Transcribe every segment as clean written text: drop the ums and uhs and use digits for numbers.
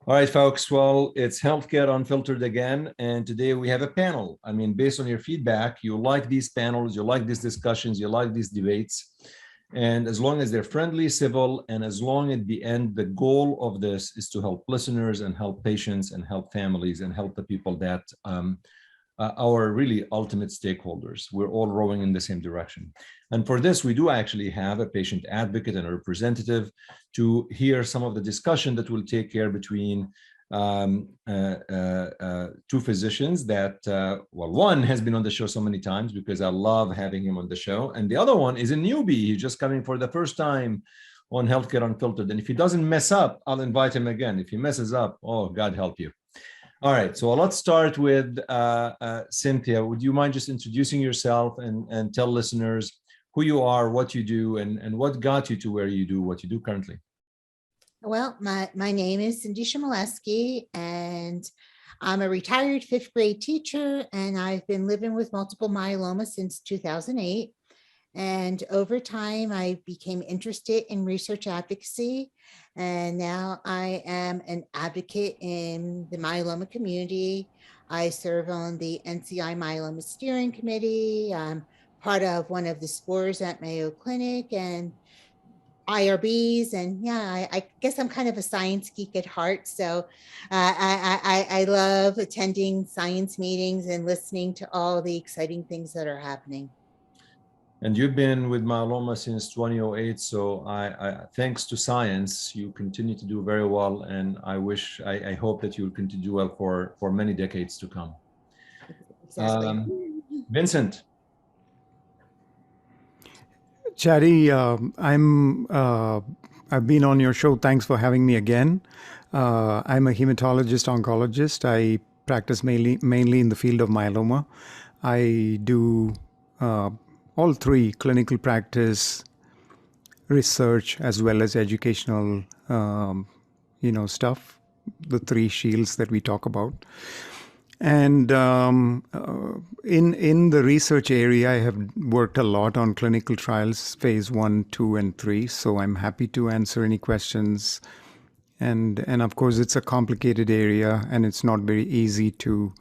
All right, folks. Well, it's Healthcare Unfiltered again. And today we have a panel. I mean, based on your feedback, you like these panels, you like these discussions, you like these debates. And as long as they're friendly, civil, and as long at the end, the goal of this is to help listeners and help patients and help families and help the people that our really ultimate stakeholders. We're all rowing in the same direction. And for this, we do actually have a patient advocate and a representative to hear some of the discussion that will take care between two physicians that, well, one has been on the show so many times because I love having him on the show. And the other one is a newbie. He's just coming for the first time on Healthcare Unfiltered. And if he doesn't mess up, I'll invite him again. If he messes up, oh, God help you. All right, so let's start with Cynthia. Would you mind just introducing yourself and tell listeners who you are, what you do, and what got you to where you do what you do currently? Well, my name is Cindy Chmielewski, and I'm a retired fifth grade teacher, and I've been living with multiple myeloma since 2008. And over time, I became interested in research advocacy. And now I am an advocate in the myeloma community. I serve on the NCI Myeloma Steering Committee. I'm part of one of the SPORs at Mayo Clinic and IRBs. And yeah, I guess I'm kind of a science geek at heart. So I love attending science meetings and listening to all the exciting things that are happening. And you've been with myeloma since 2008, so I thanks to science, you continue to do very well, and I hope that you'll continue to do well for many decades to come. Exactly. Vincent. Chadi, I've been on your show. Thanks for having me again. I'm a hematologist oncologist. I practice mainly in the field of myeloma. I do all three: clinical practice, research, as well as educational, stuff, the three shields that we talk about. And in the research area, I have worked a lot on clinical trials, phase 1, 2, and 3. So I'm happy to answer any questions. And of course, it's a complicated area, and it's not very easy to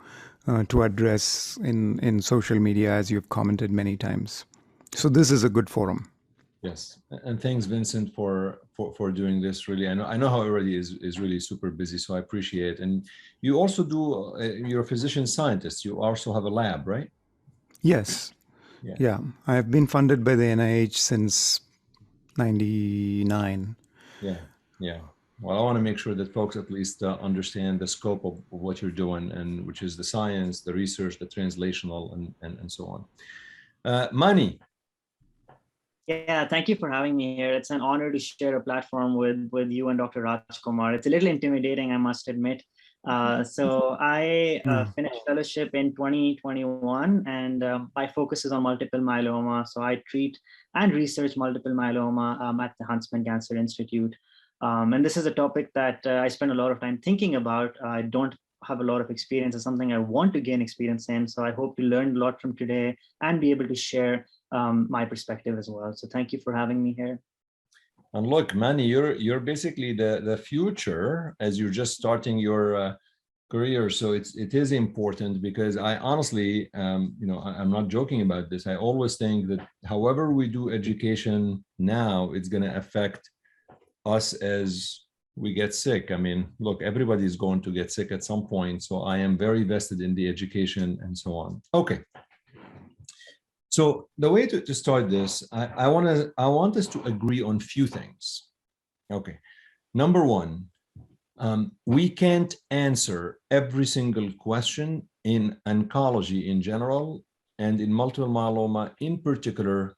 address in social media, as you've commented many times. So this is a good forum. Yes, and thanks, Vincent, for doing this. Really, I know how everybody is really super busy, so I appreciate it. And you also do. You're a physician scientist. You also have a lab, right? Yes. Yeah. I have been funded by the NIH since '99. Yeah. Well, I want to make sure that folks at least understand the scope of what you're doing, and which is the science, the research, the translational, and so on. Manni. Yeah, thank you for having me here. It's an honor to share a platform with you and Dr. Rajkumar. It's a little intimidating, I must admit. So I finished fellowship in 2021, and my focus is on multiple myeloma. So I treat and research multiple myeloma at the Huntsman Cancer Institute. And this is a topic that I spend a lot of time thinking about. I don't have a lot of experience. It's something I want to gain experience in. So I hope to learn a lot from today and be able to share my perspective as well. So thank you for having me here. And look, Manni, you're basically the future as you're just starting your career. So it is important, because I honestly, I'm not joking about this. I always think that however we do education now, it's going to affect us as we get sick. I mean, look, everybody's going to get sick at some point. So I am very vested in the education and so on. Okay. So the way to start this, I want us to agree on a few things. Okay. Number one, we can't answer every single question in oncology in general and in multiple myeloma in particular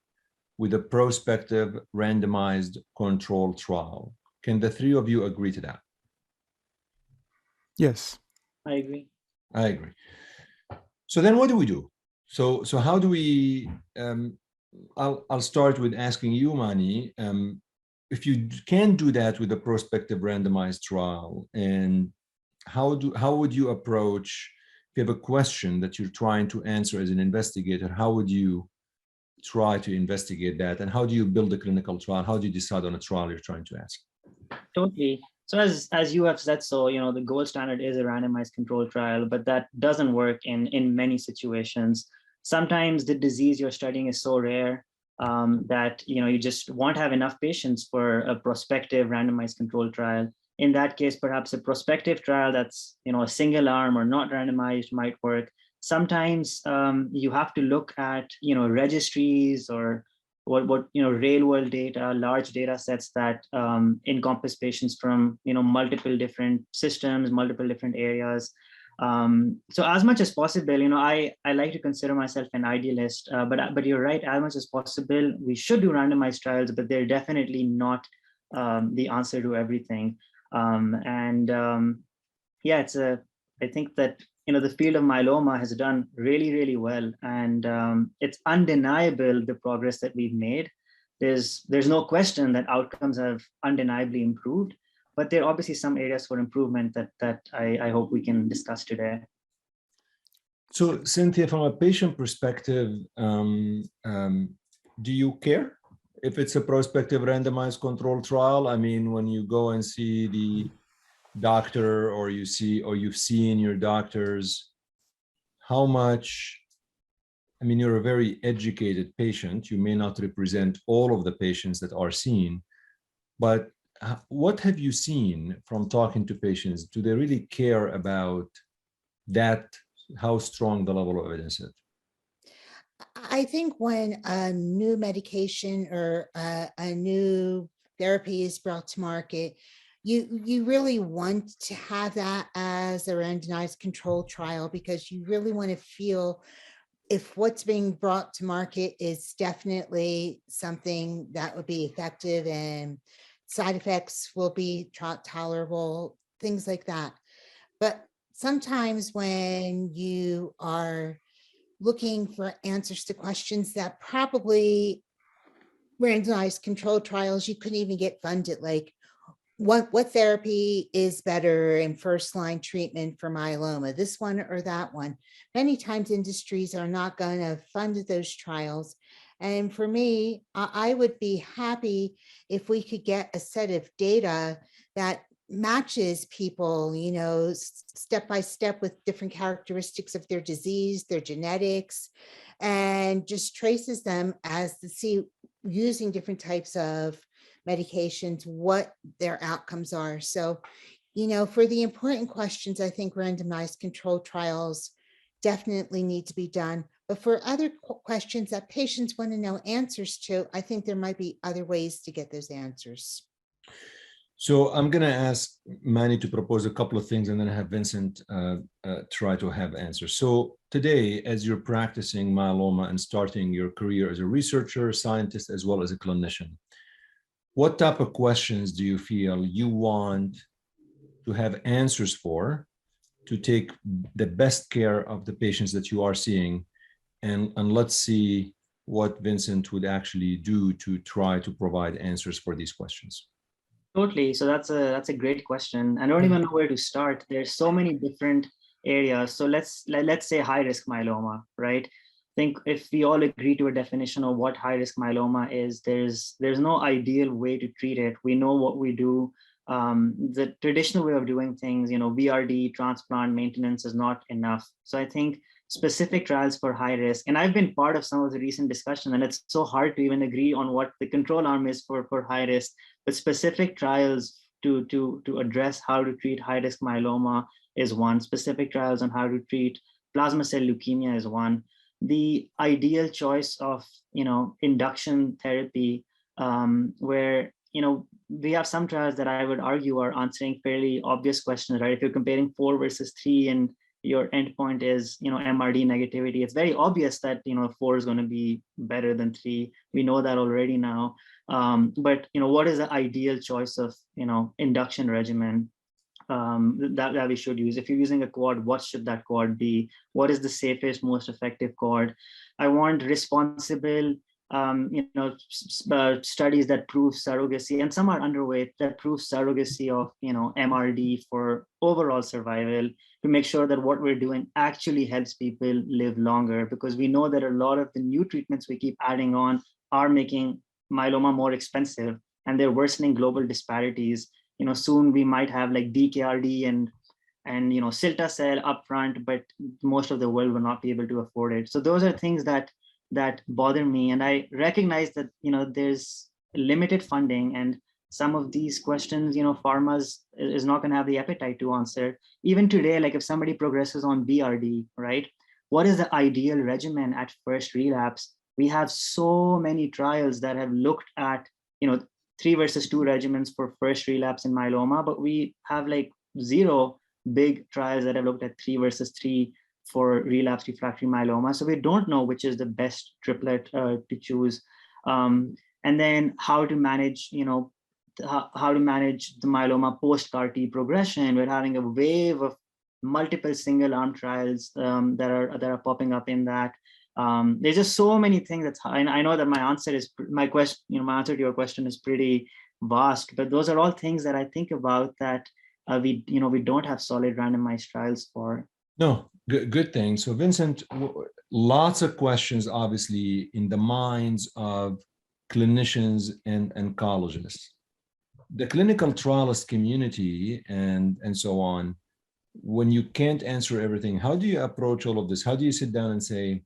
with a prospective randomized controlled trial. Can the three of you agree to that? Yes. I agree. I agree. So then what do we do? So how do we, I'll start with asking you, Manni, if you can do that with a prospective randomized trial, and how would you approach, if you have a question that you're trying to answer as an investigator, how would you try to investigate that? And how do you build a clinical trial? How do you decide on a trial you're trying to ask? Totally. So as you have said, so the gold standard is a randomized controlled trial, but that doesn't work in many situations. Sometimes the disease you're studying is so rare that you just won't have enough patients for a prospective randomized controlled trial. In that case, perhaps a prospective trial that's a single arm or not randomized might work. Sometimes you have to look at registries or what real world data, large data sets that encompass patients from multiple different systems, multiple different areas. So as much as possible, I like to consider myself an idealist, but you're right, as much as possible, we should do randomized trials, but they're definitely not the answer to everything. Yeah, I think that the field of myeloma has done really, really well, and it's undeniable the progress that we've made. There's no question that outcomes have undeniably improved, but there are obviously some areas for improvement that I hope we can discuss today. So Cynthia, from a patient perspective, do you care if it's a prospective randomized controlled trial? I mean, when you go and see the doctor, or you've seen your doctors, how much, I mean, you're a very educated patient. You may not represent all of the patients that are seen, but what have you seen from talking to patients? Do they really care about that, how strong the level of evidence is? I think when a new medication or a new therapy is brought to market, you really want to have that as a randomized controlled trial, because you really want to feel if what's being brought to market is definitely something that would be effective and side effects will be tolerable, things like that. But sometimes when you are looking for answers to questions that probably randomized controlled trials, you couldn't even get funded, like what therapy is better in first line treatment for myeloma, this one or that one. Many times industries are not going to fund those trials. And for me, I would be happy if we could get a set of data that matches people, step by step with different characteristics of their disease, their genetics, and just traces them as to see, using different types of medications, what their outcomes are. So, for the important questions, I think randomized controlled trials definitely need to be done. But for other questions that patients want to know answers to, I think there might be other ways to get those answers. So I'm going to ask Manni to propose a couple of things, and then have Vincent try to have answers. So today, as you're practicing myeloma and starting your career as a researcher, scientist, as well as a clinician, what type of questions do you feel you want to have answers for to take the best care of the patients that you are seeing? And let's see what Vincent would actually do to try to provide answers for these questions. Totally. So that's a great question. I don't even know where to start. There's so many different areas. So let's say high risk myeloma, right? I think if we all agree to a definition of what high risk myeloma is, there's no ideal way to treat it. We know what we do. The traditional way of doing things, VRD, transplant, maintenance is not enough. So I think specific trials for high risk, and I've been part of some of the recent discussion, and it's so hard to even agree on what the control arm is for high risk, but specific trials to address how to treat high risk myeloma is one. Specific trials on how to treat plasma cell leukemia is one. The ideal choice of induction therapy, where we have some trials that I would argue are answering fairly obvious questions, right? If you're comparing 4 versus 3 and your endpoint is MRD negativity, it's very obvious that 4 is going to be better than 3. We know that already now. But what is the ideal choice of induction regimen that we should use? If you're using a quad, what should that quad be? What is the safest, most effective quad? I want responsible studies that prove surrogacy, and some are underway, that prove surrogacy of MRD for overall survival, to make sure that what we're doing actually helps people live longer, because we know that a lot of the new treatments we keep adding on are making myeloma more expensive, and they're worsening global disparities. soon we might have like DKRD and Cilta-cel upfront, but most of the world will not be able to afford it. So those are things that bother me, and I recognize that there's limited funding, and some of these questions pharmas is not going to have the appetite to answer. Even today, like if somebody progresses on BRD, right, what is the ideal regimen at first relapse? We have so many trials that have looked at 3 versus 2 regimens for first relapse in myeloma, but we have like 0 big trials that have looked at 3 versus 3 for relapse refractory myeloma. So we don't know which is the best triplet to choose. And then how to manage, how to manage the myeloma post-CAR T progression. We're having a wave of multiple single arm trials that are popping up in that. There's just so many things I know that my answer to your question is pretty vast, but those are all things that I think about that we don't have solid randomized trials for. No, good thing. So Vincent, lots of questions obviously in the minds of clinicians and oncologists. The clinical trialist community and so on, when you can't answer everything, how do you approach all of this? How do you sit down and say,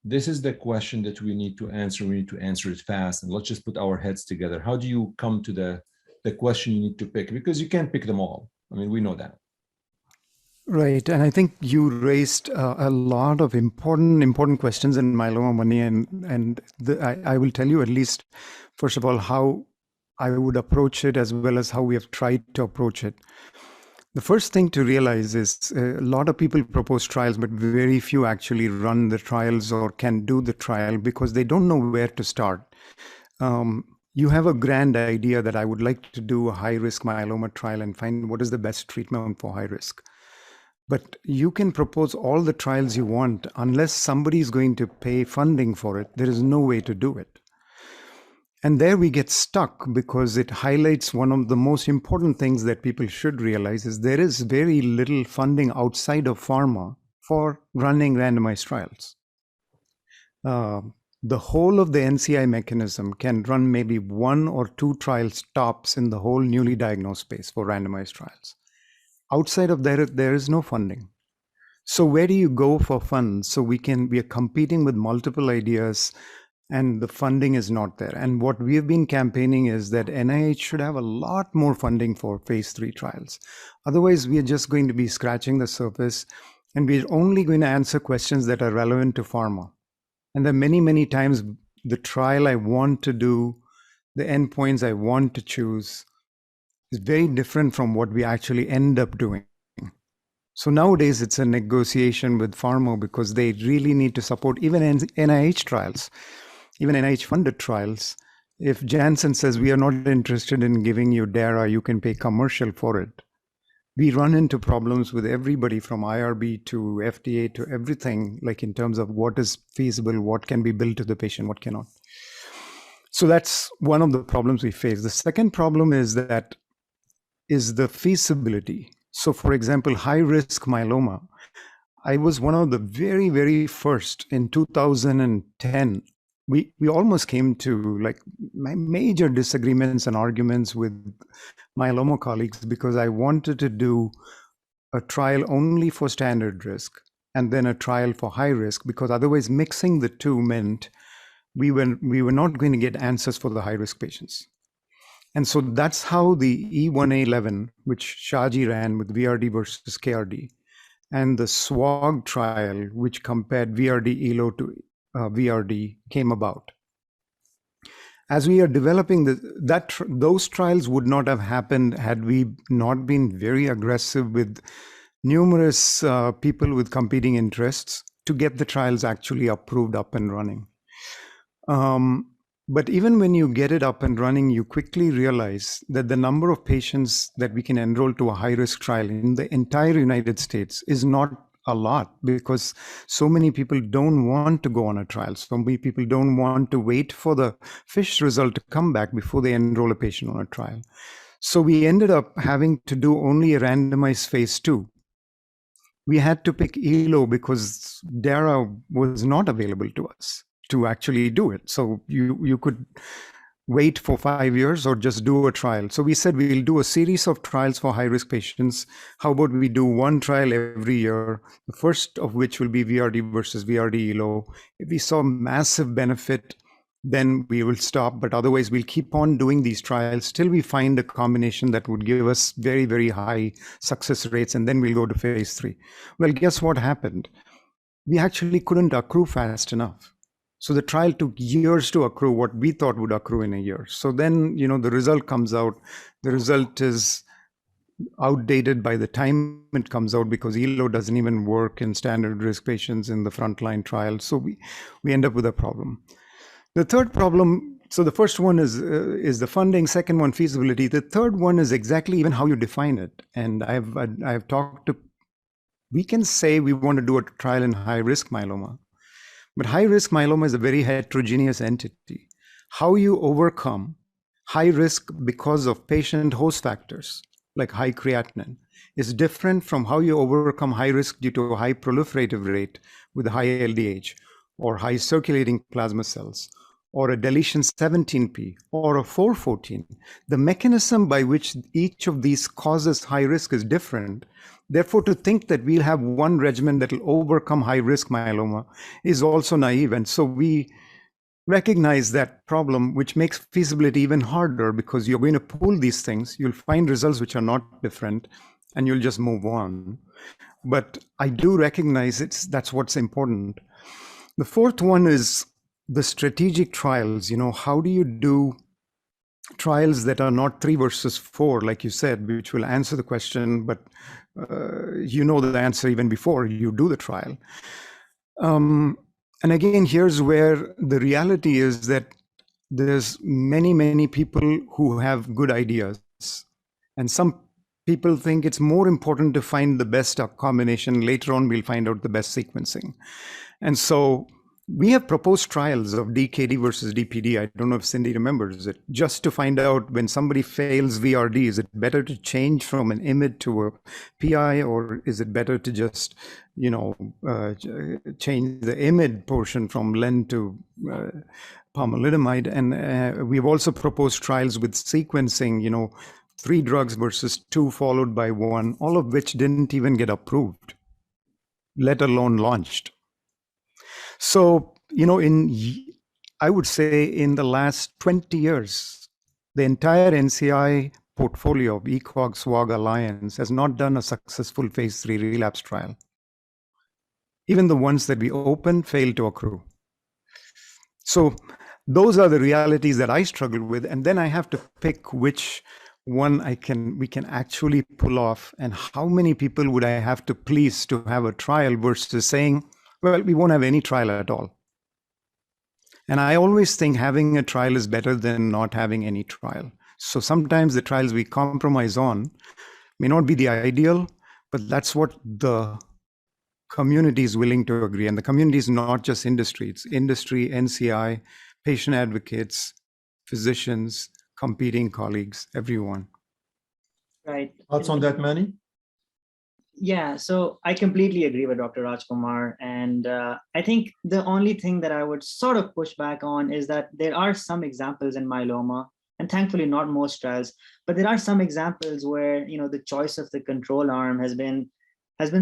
this is the question that we need to answer, we need to answer it fast, and let's just put our heads together? How do you come to the question you need to pick? Because you can't pick them all. I mean, we know that. Right. And I think you raised a lot of important questions in myeloma, Manni, and I will tell you at least, first of all, how I would approach it as well as how we have tried to approach it. The first thing to realize is a lot of people propose trials, but very few actually run the trials or can do the trial because they don't know where to start. You have a grand idea that I would like to do a high-risk myeloma trial and find what is the best treatment for high risk. But you can propose all the trials you want. Unless somebody is going to pay funding for it, there is no way to do it. And there we get stuck because it highlights one of the most important things that people should realize is there is very little funding outside of pharma for running randomized trials. The whole of the NCI mechanism can run maybe 1 or 2 trials tops in the whole newly diagnosed space for randomized trials. Outside of there is no funding. So where do you go for funds? So we are competing with multiple ideas and the funding is not there. And what we have been campaigning is that NIH should have a lot more funding for phase 3 trials. Otherwise, we are just going to be scratching the surface and we're only going to answer questions that are relevant to pharma. And there are many, many times the trial I want to do, the endpoints I want to choose is very different from what we actually end up doing. So nowadays it's a negotiation with pharma because they really need to support even NIH trials, even NIH funded trials. If Janssen says we are not interested in giving you DARA, you can pay commercial for it. We run into problems with everybody from IRB to FDA to everything, like in terms of what is feasible, what can be billed to the patient, what cannot. So that's one of the problems we face. The second problem is the feasibility. So for example, high-risk myeloma, I was one of the very, very first in 2010. We almost came to like major disagreements and arguments with myeloma colleagues because I wanted to do a trial only for standard risk and then a trial for high risk, because otherwise mixing the two meant we were not going to get answers for the high-risk patients. And so that's how the E1A11, which Shaji ran with VRD versus KRD, and the SWOG trial, which compared VRD ELO to VRD, came about. As we are developing those trials would not have happened had we not been very aggressive with numerous people with competing interests to get the trials actually approved, up and running. But even when you get it up and running, you quickly realize that the number of patients that we can enroll to a high-risk trial in the entire United States is not a lot, because so many people don't want to go on a trial. So many people don't want to wait for the FISH result to come back before they enroll a patient on a trial. So we ended up having to do only a randomized phase 2. We had to pick ELO because DARA was not available to us to actually do it. So you could wait for 5 years or just do a trial? So we said we'll do a series of trials for high-risk patients. How about we do one trial every year, the first of which will be VRD versus VRD ELO. If we saw massive benefit, then we will stop, but otherwise we'll keep on doing these trials till we find a combination that would give us very, very high success rates, and then we'll go to phase 3. Well, guess what happened? We actually couldn't accrue fast enough. So the trial took years to accrue what we thought would accrue in a year. So then, the result comes out. The result is outdated by the time it comes out because ELO doesn't even work in standard risk patients in the frontline trial. So we end up with a problem. The third problem, so the first one is the funding, second one, feasibility. The third one is exactly even how you define it. And I've talked to, we can say we want to do a trial in high-risk myeloma, but high-risk myeloma is a very heterogeneous entity. How you overcome high risk because of patient host factors, like high creatinine, is different from how you overcome high risk due to a high proliferative rate with high LDH, or high circulating plasma cells, or a deletion 17p, or a 414. The mechanism by which each of these causes high risk is different. Therefore, to think that we'll have one regimen that will overcome high risk myeloma is also naive. And so we recognize that problem, which makes feasibility even harder because you're going to pool these things. You'll find results which are not different, and you'll just move on. But I do recognize that's what's important. The fourth one is the strategic trials. How do you do trials that are not 3 versus 4, like you said, which will answer the question, but the answer even before you do the trial. And again, here's where the reality is that there's many, many people who have good ideas. And some people think it's more important to find the best combination. Later on, we'll find out the best sequencing. And so we have proposed trials of DKD versus DPD. I don't know if Cindy remembers it, just to find out when somebody fails VRD, is it better to change from an IMiD to a PI, or is it better to just, change the IMiD portion from len to pomalidomide? And we've also proposed trials with sequencing, 3 drugs versus 2 followed by 1, all of which didn't even get approved, let alone launched. So, I would say in the last 20 years, the entire NCI portfolio of ECOG SWOG Alliance has not done a successful phase 3 relapse trial. Even the ones that we opened failed to accrue. So those are the realities that I struggle with. And then I have to pick which one we can actually pull off, and how many people would I have to please to have a trial versus saying, well, we won't have any trial at all. And I always think having a trial is better than not having any trial. So sometimes the trials we compromise on may not be the ideal, but that's what the community is willing to agree. And the community is not just industry, it's industry, NCI, patient advocates, physicians, competing colleagues, everyone. Right. Thoughts on that, Manni? Yeah, so I completely agree with Dr. Rajkumar. And I think the only thing that I would sort of push back on is that there are some examples in myeloma, and thankfully not most trials, but there are some examples where the choice of the control arm has been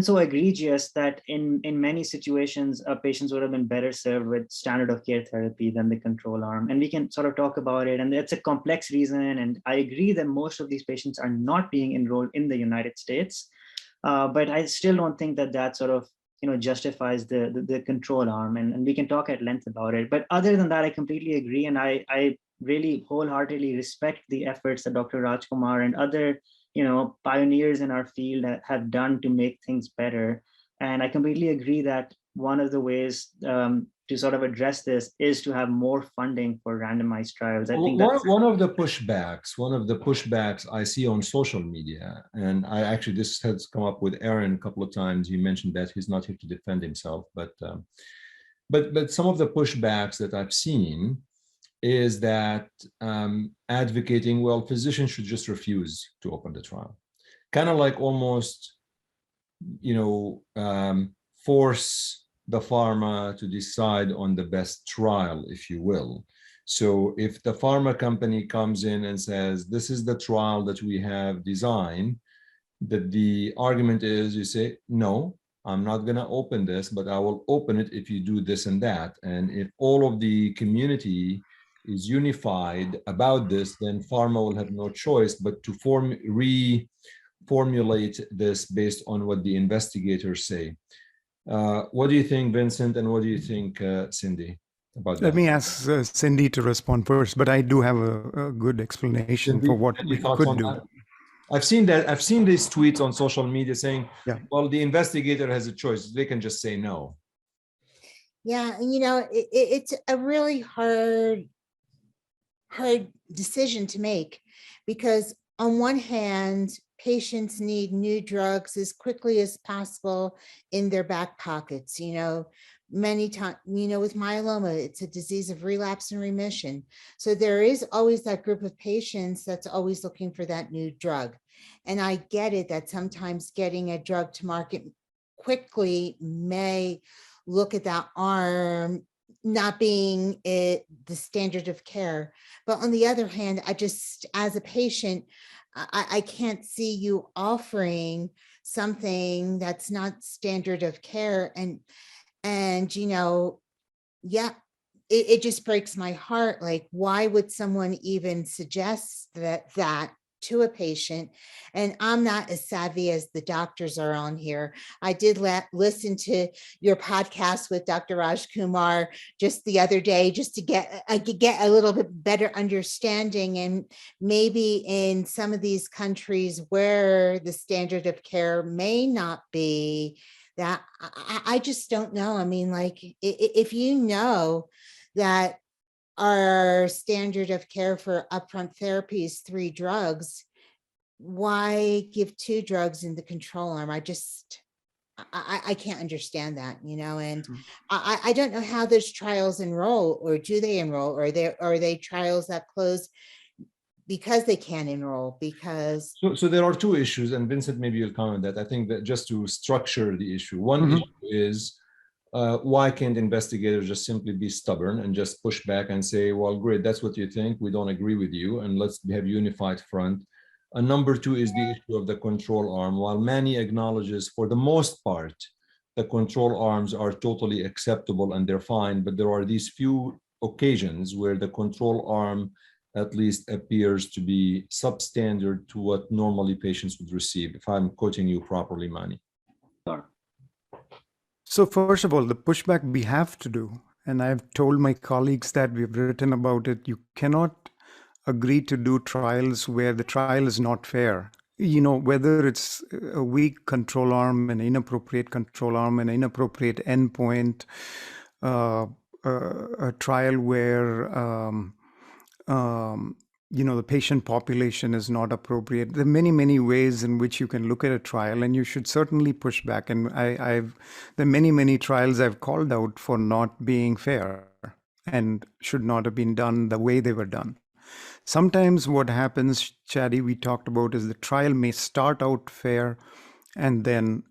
so egregious that in many situations, patients would have been better served with standard of care therapy than the control arm. And we can sort of talk about it. And it's a complex reason. And I agree that most of these patients are not being enrolled in the United States. But I still don't think that sort of justifies the control arm, and we can talk at length about it. But other than that, I completely agree, and I really wholeheartedly respect the efforts that Dr. Rajkumar and other pioneers in our field have done to make things better. And I completely agree that one of the ways to sort of address this is to have more funding for randomized trials. I think that's one of the pushbacks I see on social media, and this has come up with Aaron a couple of times. You mentioned that he's not here to defend himself, but some of the pushbacks that I've seen is that advocating, well, physicians should just refuse to open the trial, kind of like almost, force the pharma to decide on the best trial, if you will, So if the pharma company comes in and says, this is the trial that we have designed, that the argument is, you say, no, I'm not going to open this, but I will open it if you do this and that. And if all of the community is unified about this, then pharma will have no choice but to reformulate this based on what the investigators say. What do you think, Vincent, and what do you think, Cindy, about that? Let me ask Cindy to respond first, but I do have a good explanation Cindy, for what any we thoughts could on do. that? I've seen these tweets on social media saying, Yeah. well, the investigator has a choice. They can just say no. Yeah, and it's a really hard decision to make, because on one hand, patients need new drugs as quickly as possible in their back pockets. Many times, with myeloma, it's a disease of relapse and remission. So there is always that group of patients that's always looking for that new drug. And I get it that sometimes getting a drug to market quickly may look at that arm not being the standard of care. But on the other hand, as a patient, I can't see you offering something that's not standard of care. And yeah, it just breaks my heart. Like, why would someone even suggest that to a patient? And I'm not as savvy as the doctors are on here. I did listen to your podcast with Dr. Rajkumar just the other day, just to get a little bit better understanding. And maybe in some of these countries where the standard of care may not be that, I just don't know. I mean, like, if you know that our standard of care for upfront therapy is 3 drugs, why give 2 drugs in the control arm? I can't understand that, and I don't know how those trials enroll, or do they enroll, or are they trials that close because they can't enroll? Because so there are 2 issues, and Vincent, maybe you'll comment that. I think that just to structure the issue, one issue is, why can't investigators just simply be stubborn and just push back and say, well, great, that's what you think, we don't agree with you, and let's have unified front. And number 2 is the issue of the control arm. While Manni acknowledges, for the most part, the control arms are totally acceptable and they're fine, but there are these few occasions where the control arm at least appears to be substandard to what normally patients would receive, if I'm quoting you properly, Manni. Sure. So first of all, the pushback we have to do, and I've told my colleagues that, we've written about it, you cannot agree to do trials where the trial is not fair. Whether it's a weak control arm, an inappropriate control arm, an inappropriate endpoint, a trial where the patient population is not appropriate. There are many, many ways in which you can look at a trial, and you should certainly push back. And there are many, many trials I've called out for not being fair and should not have been done the way they were done. Sometimes what happens, Chadi, we talked about, is the trial may start out fair, and then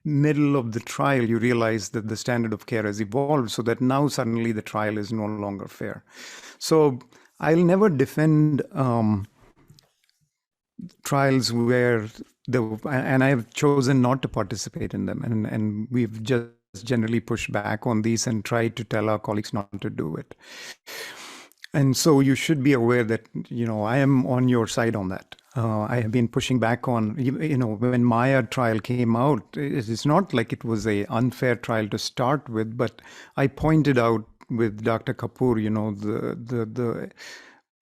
middle of the trial, you realize that the standard of care has evolved, so that now suddenly the trial is no longer fair. So I'll never defend trials where and I've chosen not to participate in them, and we've just generally pushed back on these and tried to tell our colleagues not to do it. And so you should be aware that, I am on your side on that. I have been pushing back on, when Maya trial came out, it's not like it was an unfair trial to start with, but I pointed out with Dr. Kapoor, the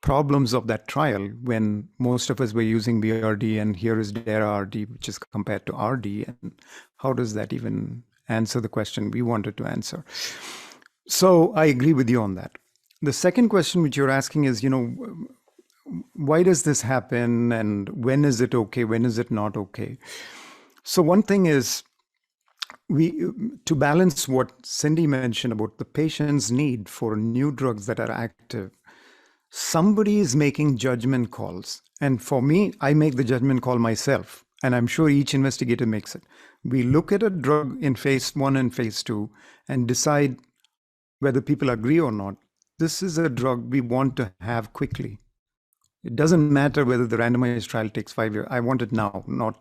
problems of that trial when most of us were using VRD, and here is DERA RD, which is compared to RD, and how does that even answer the question we wanted to answer? So I agree with you on that. The second question which you're asking is, why does this happen, and when is it okay, when is it not okay? So one thing is, to balance what Cindy mentioned about the patient's need for new drugs that are active, somebody is making judgment calls. And for me, I make the judgment call myself, and I'm sure each investigator makes it. We look at a drug in phase 1 and phase 2 and decide whether people agree or not. this is a drug we want to have quickly. It doesn't matter whether the randomized trial takes 5 years. I want it now, not.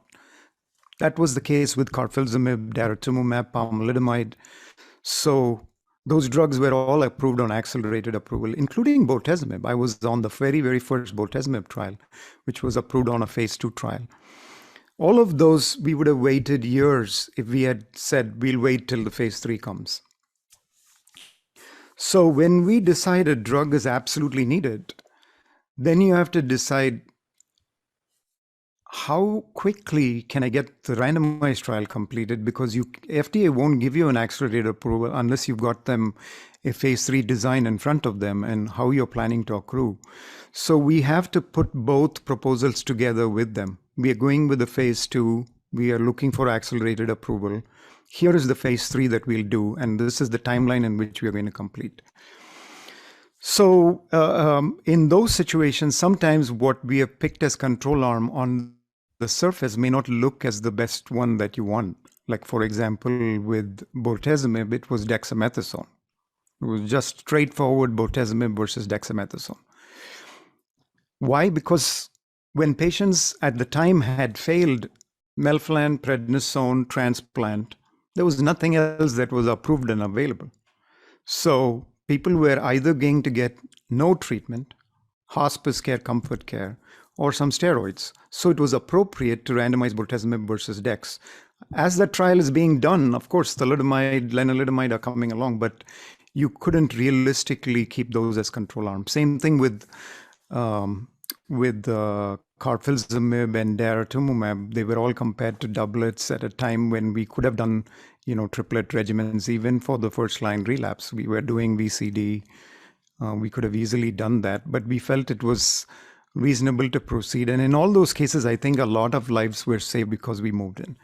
That was the case with carfilzomib, daratumumab, pomalidomide. So those drugs were all approved on accelerated approval, including bortezomib. I was on the very, very first bortezomib trial, which was approved on a phase 2 trial. All of those, we would have waited years if we had said, we'll wait till the phase 3 comes. So when we decide a drug is absolutely needed, then you have to decide, how quickly can I get the randomized trial completed? Because FDA won't give you an accelerated approval unless you've got them a phase 3 design in front of them and how you're planning to accrue. So we have to put both proposals together with them. We are going with the phase 2. We are looking for accelerated approval. Here is the phase 3 that we'll do, and this is the timeline in which we are going to complete. So in those situations, sometimes what we have picked as control arm on the surface may not look as the best one that you want. Like, for example, with bortezomib, it was dexamethasone. It was just straightforward bortezomib versus dexamethasone. Why? Because when patients at the time had failed melphalan, prednisone, transplant, there was nothing else that was approved and available. So people were either going to get no treatment, hospice care, comfort care, or some steroids. So it was appropriate to randomize bortezomib versus dex. As that trial is being done, of course, thalidomide, lenalidomide are coming along, but you couldn't realistically keep those as control arms. Same thing with carfilzomib and daratumumab. They were all compared to doublets at a time when we could have done, triplet regimens. Even for the first-line relapse, we were doing VCD. We could have easily done that, but we felt it was reasonable to proceed. And in all those cases, I think a lot of lives were saved because we moved in.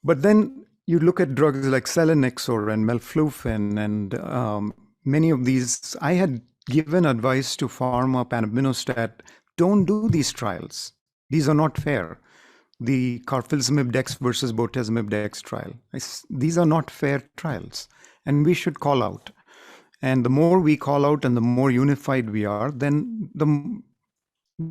But then you look at drugs like selinexor and melflufen and many of these. I had given advice to pharma, panabinostat, don't do these trials. These are not fair. The carfilzomib dex versus bortezomib dex trial. These are not fair trials, and we should call out. And the more we call out and the more unified we are, then the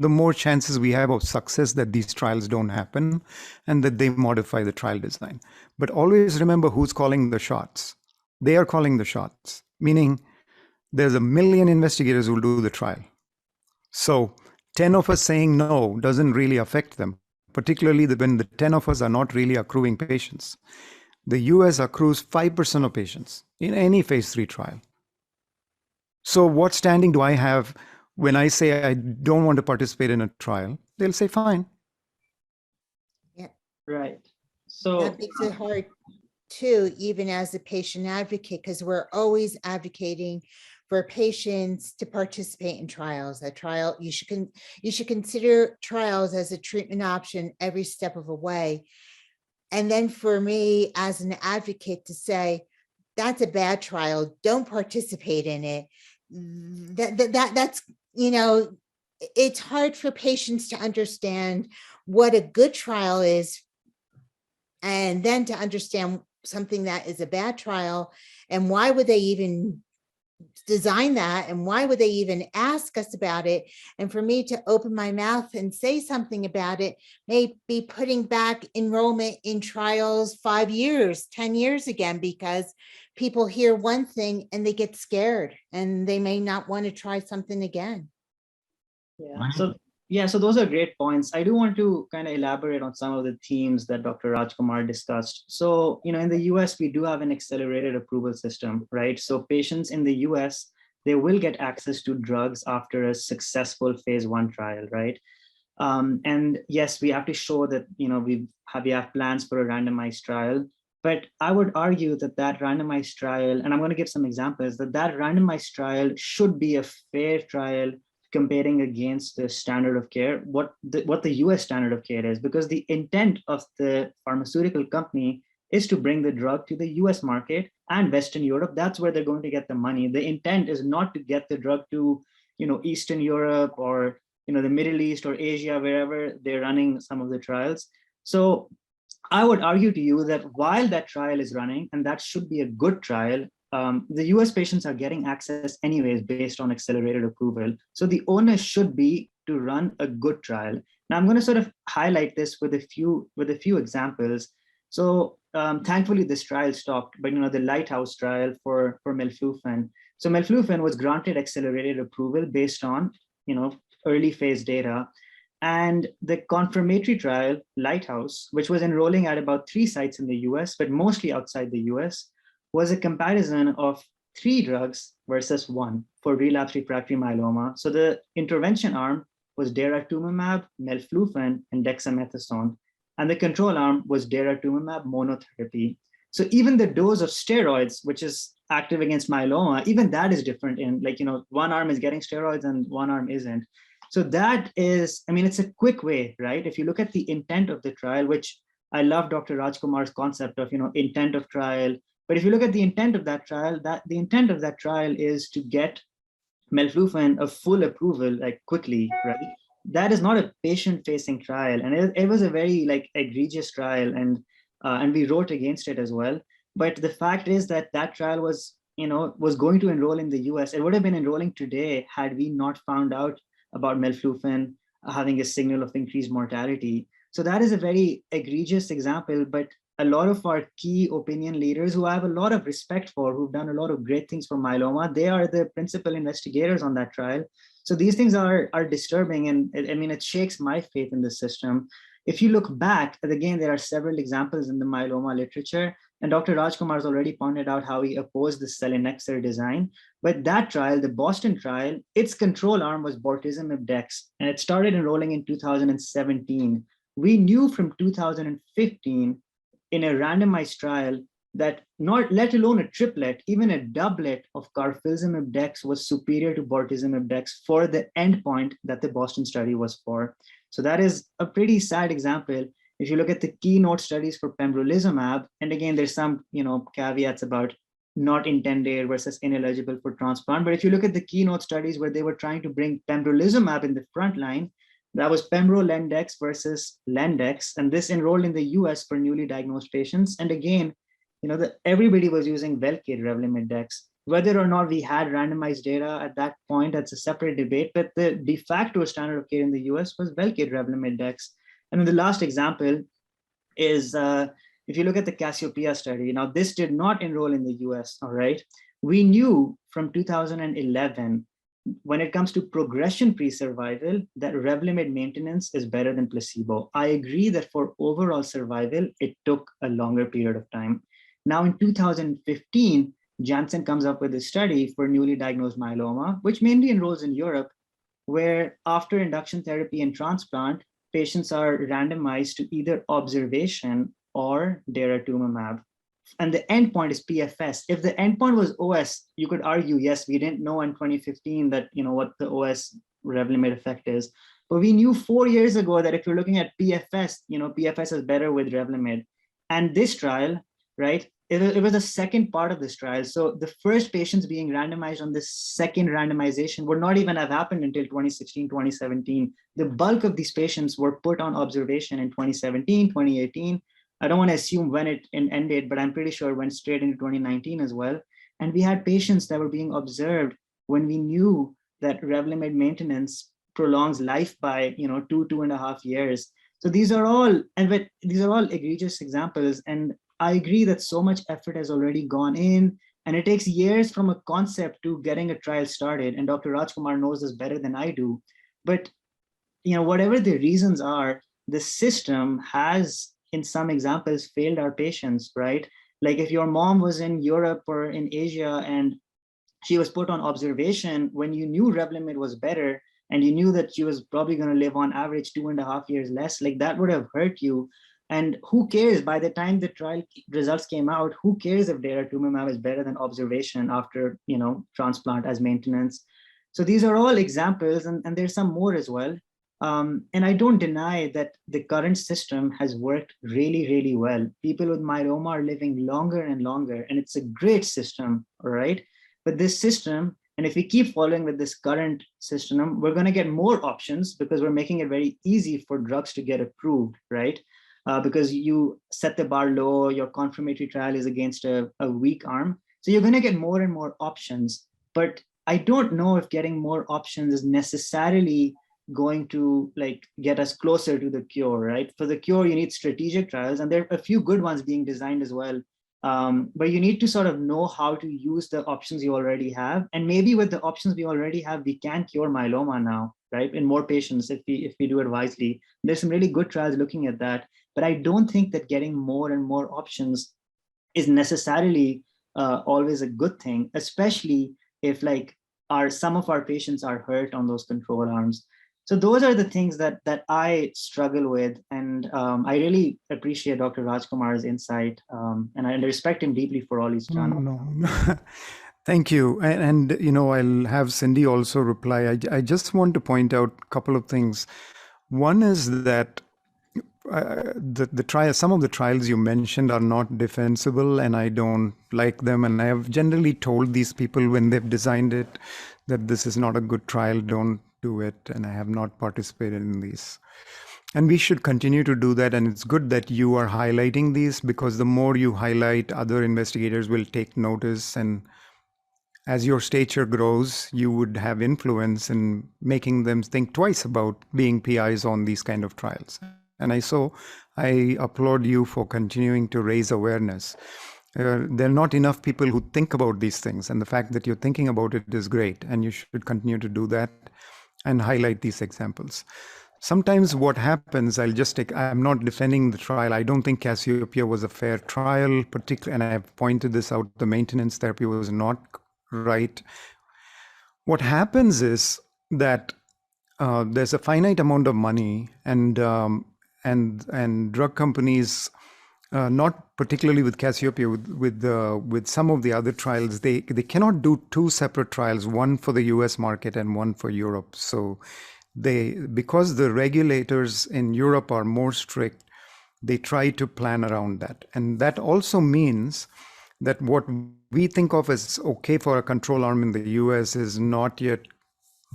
more chances we have of success that these trials don't happen and that they modify the trial design. But always remember who's calling the shots. They are calling the shots, meaning there's 1 million investigators who will do the trial. So 10 of us saying no doesn't really affect them, particularly when the 10 of us are not really accruing patients. The US accrues 5% of patients in any phase 3 trial. So what standing do I have when I say I don't want to participate in a trial? They'll say, fine. Yeah. Right. So that makes it hard too, even as a patient advocate, because we're always advocating for patients to participate in trials. A trial, you should consider trials as a treatment option every step of the way. And then for me as an advocate to say, that's a bad trial, don't participate in it. That's, it's hard for patients to understand what a good trial is, and then to understand something that is a bad trial, and why would they even design that, and why would they even ask us about it? And for me to open my mouth and say something about it may be putting back enrollment in trials 5 years, 10 years again, because people hear one thing and they get scared and they may not want to try something again. So those are great points. I do want to kind of elaborate on some of the themes that Dr. Rajkumar discussed. So, in the US, we do have an accelerated approval system, right? So patients in the US, they will get access to drugs after a successful phase 1 trial, right? And yes, we have to show that, we have plans for a randomized trial. But I would argue that randomized trial, and I'm going to give some examples, that randomized trial should be a fair trial comparing against the standard of care, what the US standard of care is, because the intent of the pharmaceutical company is to bring the drug to the US market and Western Europe. That's where they're going to get the money. The intent is not to get the drug to, Eastern Europe or, the Middle East or Asia, wherever they're running some of the trials. So I would argue to you that while that trial is running, and that should be a good trial, the US patients are getting access anyways based on accelerated approval. So the onus should be to run a good trial. Now I'm going to sort of highlight this with a few examples. So thankfully this trial stopped, but the Lighthouse trial for melflufen. So melflufen was granted accelerated approval based on early phase data. And the confirmatory trial, Lighthouse, which was enrolling at about 3 sites in the US, but mostly outside the US, was a comparison of 3 drugs versus 1 for relapsed refractory myeloma. So the intervention arm was daratumumab, melflufen, and dexamethasone. And the control arm was daratumumab monotherapy. So even the dose of steroids, which is active against myeloma, even that is different in one arm is getting steroids and one arm isn't. So that is, it's a quick way, right? If you look at the intent of the trial, which I love Dr. Rajkumar's concept of, intent of trial. But if you look at the intent of that trial, the intent of that trial is to get melflufen a full approval, quickly, right? That is not a patient-facing trial. And it was a very egregious trial, and we wrote against it as well. But the fact is that trial was, was going to enroll in the US. It would have been enrolling today had we not found out about melflufen having a signal of increased mortality. So that is a very egregious example, but a lot of our key opinion leaders who I have a lot of respect for, who've done a lot of great things for myeloma, they are the principal investigators on that trial. So these things are disturbing, and it shakes my faith in the system. If you look back, again, there are several examples in the myeloma literature, and Dr. Rajkumar has already pointed out how he opposed the selinexor design. But that trial, the Boston trial, its control arm was bortezomib dex, and it started enrolling in 2017. We knew from 2015 in a randomized trial that not let alone a triplet, even a doublet of carfilzomib dex was superior to bortezomib dex for the endpoint that the Boston study was for. So that is a pretty sad example. If you look at the keynote studies for pembrolizumab, and again, there's some caveats about not intended versus ineligible for transplant. But if you look at the keynote studies where they were trying to bring pembrolizumab in the front line, that was pembro-lendex versus lendex, and this enrolled in the US for newly diagnosed patients. And again, everybody was using Velcade Revlimid dex. Whether or not we had randomized data at that point, that's a separate debate, but the de facto standard of care in the US was Velcade Revlimid dex. And then the last example is, if you look at the Cassiopeia study, now this did not enroll in the US, all right? We knew from 2011, when it comes to progression-free survival, that Revlimid maintenance is better than placebo. I agree that for overall survival, it took a longer period of time. Now in 2015, Janssen comes up with a study for newly diagnosed myeloma, which mainly enrolls in Europe, where after induction therapy and transplant, patients are randomized to either observation or daratumumab. And the endpoint is PFS. If the endpoint was OS, you could argue, yes, we didn't know in 2015 that, what the OS Revlimid effect is. But we knew 4 years ago that if you're looking at PFS, PFS is better with Revlimid. And this trial, right, it was the second part of this trial. So the first patients being randomized on this second randomization would not even have happened until 2016, 2017. The bulk of these patients were put on observation in 2017, 2018. I don't want to assume when it ended, but I'm pretty sure it went straight into 2019 as well. And we had patients that were being observed when we knew that Revlimid maintenance prolongs life by 2.5 years. So these are all egregious examples. And I agree that so much effort has already gone in, and it takes years from a concept to getting a trial started. And Dr. Rajkumar knows this better than I do. But whatever the reasons are, the system has, in some examples, failed our patients, right? Like if your mom was in Europe or in Asia and she was put on observation when you knew Revlimid was better and you knew that she was probably going to live on average 2.5 years less, like that would have hurt you. And who cares, by the time the trial results came out, who cares if daratumumab is better than observation after transplant as maintenance? So these are all examples, and there's some more as well. And I don't deny that the current system has worked really, really well. People with myeloma are living longer and longer, and it's a great system, all right? But this system, and if we keep following with this current system, we're going to get more options because we're making it very easy for drugs to get approved, right? Because you set the bar low, your confirmatory trial is against a weak arm. So you're going to get more and more options, but I don't know if getting more options is necessarily going to like get us closer to the cure, right? For the cure, you need strategic trials, and there are a few good ones being designed as well. But you need to sort of know how to use the options you already have. And maybe with the options we already have, we can cure myeloma now, right? In more patients, if we do it wisely. There's some really good trials looking at that. But I don't think that getting more and more options is necessarily always a good thing, especially if like some of our patients are hurt on those control arms. So those are the things that I struggle with. And I really appreciate Dr. Rajkumar's insight, and I respect him deeply for all he's done. No. Thank you. And, you know, I'll have Cindy also reply. I just want to point out a couple of things. One is that some of the trials you mentioned are not defensible, and I don't like them. And I have generally told these people when they've designed it that this is not a good trial, don't do it. And I have not participated in these. And we should continue to do that. And it's good that you are highlighting these, because the more you highlight, other investigators will take notice. And as your stature grows, you would have influence in making them think twice about being PIs on these kind of trials. And I applaud you for continuing to raise awareness. There are not enough people who think about these things. And the fact that you're thinking about it is great. And you should continue to do that and highlight these examples. Sometimes what happens, I'm not defending the trial. I don't think Cassiopeia was a fair trial, particularly, and I have pointed this out, the maintenance therapy was not right. What happens is that there's a finite amount of money, and drug companies, not particularly with Cassiopeia, with some of the other trials, they cannot do two separate trials, one for the US market and one for Europe. So because the regulators in Europe are more strict, they try to plan around that. And that also means that what we think of as okay for a control arm in the US is not yet,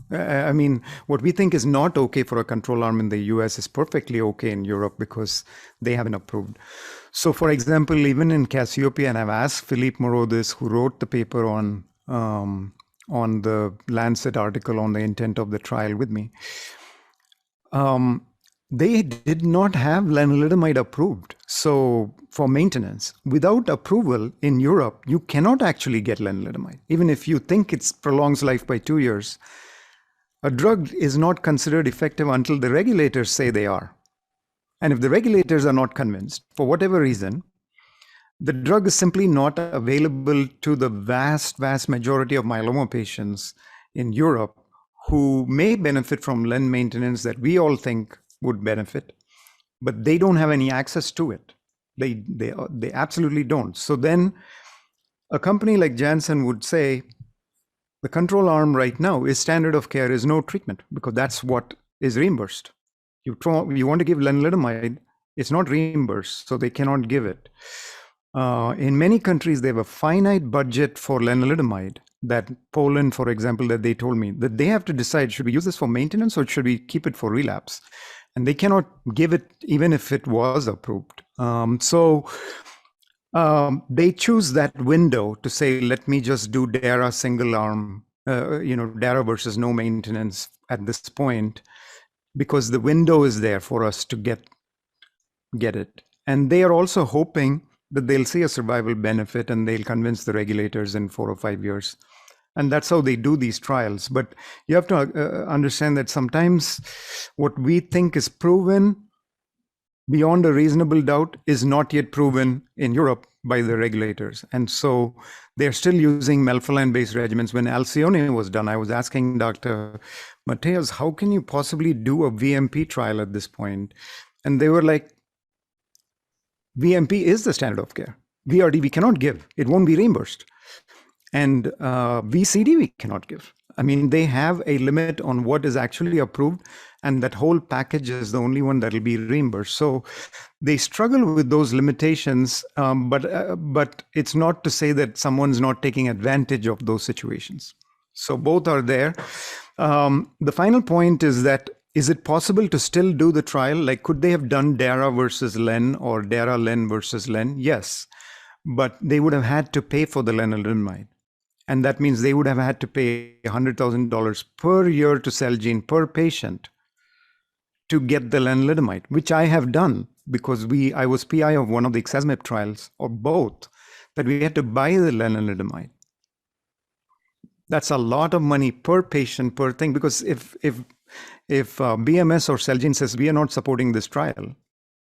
what we think is not okay for a control arm in the US is perfectly okay in Europe, because they haven't approved. So for example, even in Cassiopeia, and I've asked Philippe Moreau this, who wrote the paper on the Lancet article on the intent of the trial with me, they did not have lenalidomide approved. So for maintenance, without approval in Europe, you cannot actually get lenalidomide. Even if you think it prolongs life by 2 years, a drug is not considered effective until the regulators say they are. And if the regulators are not convinced, for whatever reason, the drug is simply not available to the vast, vast majority of myeloma patients in Europe who may benefit from len maintenance that we all think would benefit, but they don't have any access to it. They absolutely don't. So then a company like Janssen would say, the control arm right now is standard of care is no treatment, because that's what is reimbursed. You want to give lenalidomide, it's not reimbursed, so they cannot give it. In many countries, they have a finite budget for lenalidomide. That Poland, for example, that they told me that they have to decide, should we use this for maintenance or should we keep it for relapse? And they cannot give it even if it was approved. So they choose that window to say, let me just do DARA single arm, DARA versus no maintenance at this point, because the window is there for us to get it. And they are also hoping that they'll see a survival benefit and they'll convince the regulators in 4 or 5 years. And that's how they do these trials. But you have to understand that sometimes what we think is proven beyond a reasonable doubt is not yet proven in Europe by the regulators. And so they're still using melphalan-based regimens. When Alcyone was done, I was asking Dr. Mateos, how can you possibly do a VMP trial at this point? And they were like, VMP is the standard of care. VRD we cannot give. It won't be reimbursed. And VCD we cannot give. I mean, they have a limit on what is actually approved, and that whole package is the only one that will be reimbursed. So they struggle with those limitations, but it's not to say that someone's not taking advantage of those situations. So both are there. The final point is that, is it possible to still do the trial? Like, could they have done DARA versus LEN or DARA-LEN versus LEN? Yes. but they would have had to pay for the lenalidomide. And that means they would have had to pay $100,000 per year to Celgene per patient to get the lenalidomide, which I have done because I was PI of one of the ixazomib trials, or both, that we had to buy the lenalidomide. That's a lot of money per patient per thing, because if BMS or Celgene says we are not supporting this trial,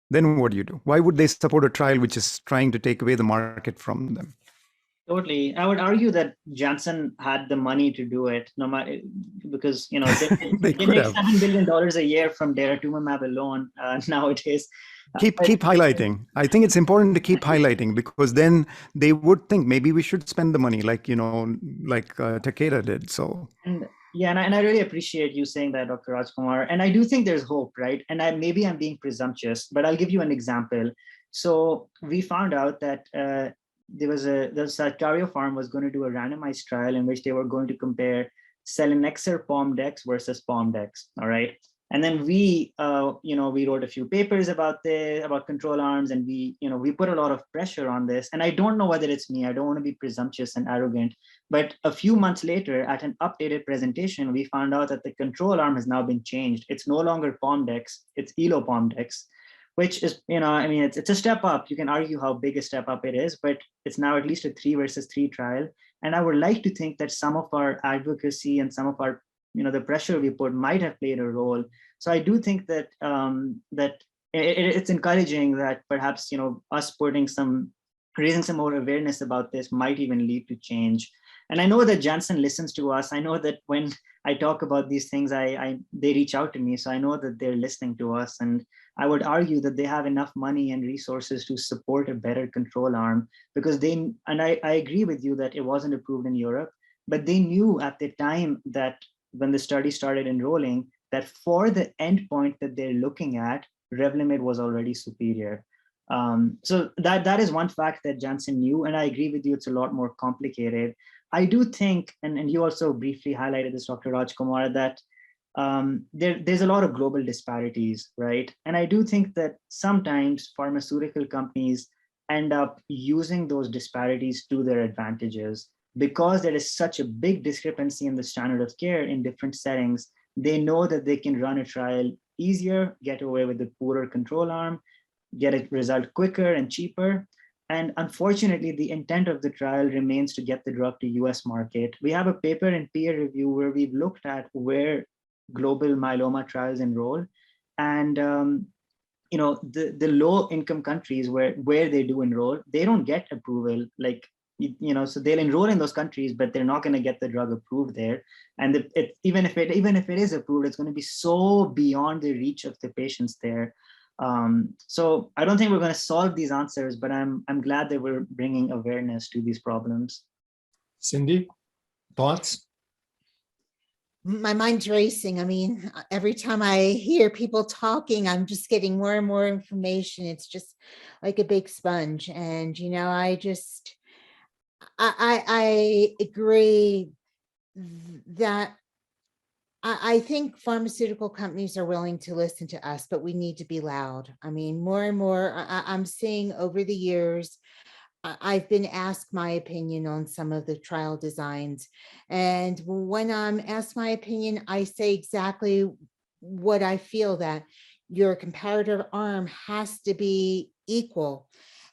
then what do you do? Why would they support a trial which is trying to take away the market from them? Totally. I would argue that Janssen had the money to do it, no matter, because they make $7 billion a year from daratumumab alone nowadays. Keep highlighting. I think it's important to keep highlighting, because then they would think maybe we should spend the money, like Takeda did. So and I really appreciate you saying that, Dr. Rajkumar. And I do think there's hope, right? And maybe I'm being presumptuous, but I'll give you an example. So we found out that the Sartorial Farm was going to do a randomized trial in which they were going to compare selinexor Pomdex versus Pomdex. All right. And then we wrote a few papers about this, about control arms, and we put a lot of pressure on this. And I don't know whether it's me, I don't want to be presumptuous and arrogant, but a few months later at an updated presentation, we found out that the control arm has now been changed. It's no longer Pomdex, it's Elo Pomdex, which is, it's a step up. You can argue how big a step up it is, but it's now at least a 3 versus 3 trial. And I would like to think that some of our advocacy and some of our the pressure we put might have played a role. So I do think that it's encouraging that perhaps us raising some more awareness about this might even lead to change. And I know that Janssen listens to us. I know that when I talk about these things, they reach out to me. So I know that they're listening to us. And I would argue that they have enough money and resources to support a better control arm, because I agree with you that it wasn't approved in Europe, but they knew at the time that when the study started enrolling, that for the endpoint that they're looking at, Revlimid was already superior. So that is one fact that Janssen knew, and I agree with you, it's a lot more complicated. I do think, and you also briefly highlighted this, Dr. Rajkumar, that there's a lot of global disparities, right? And I do think that sometimes pharmaceutical companies end up using those disparities to their advantages. Because there is such a big discrepancy in the standard of care in different settings, they know that they can run a trial easier, get away with the poorer control arm, get a result quicker and cheaper. And unfortunately, the intent of the trial remains to get the drug to US market. We have a paper in peer review where we've looked at where global myeloma trials enroll. And the low income countries where they do enroll, they don't get approval. So they'll enroll in those countries, but they're not going to get the drug approved there. And even if it is approved, it's going to be so beyond the reach of the patients there. So I don't think we're going to solve these answers, but I'm glad that we're bringing awareness to these problems. Cindy, thoughts? My mind's racing. I mean, every time I hear people talking, I'm just getting more and more information. It's just like a big sponge. And, I agree that I think pharmaceutical companies are willing to listen to us, but we need to be loud. I mean, more and more I'm seeing over the years, I've been asked my opinion on some of the trial designs. And when I'm asked my opinion, I say exactly what I feel, that your comparator arm has to be equal.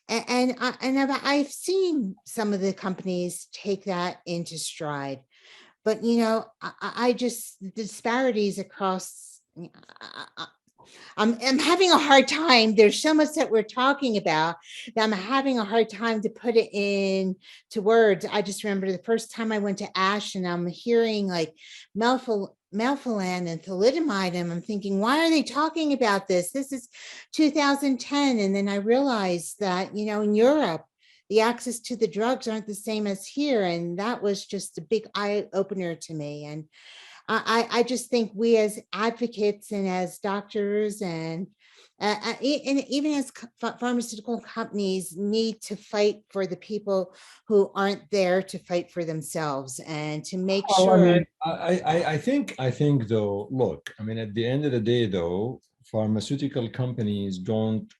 And I've seen some of the companies take that into stride, but I just, the disparities across, I'm having a hard time. There's so much that we're talking about that I'm having a hard time to put it into words. I just remember the first time I went to ASH and I'm hearing like melphalan and thalidomide, and I'm thinking, why are they talking about this? This is 2010. And then I realized that, in Europe, the access to the drugs aren't the same as here. And that was just a big eye opener to me. And I just think we as advocates and as doctors and even as pharmaceutical companies need to fight for the people who aren't there to fight for themselves, and to make sure. I think though, look, I mean, at the end of the day though, pharmaceutical companies don't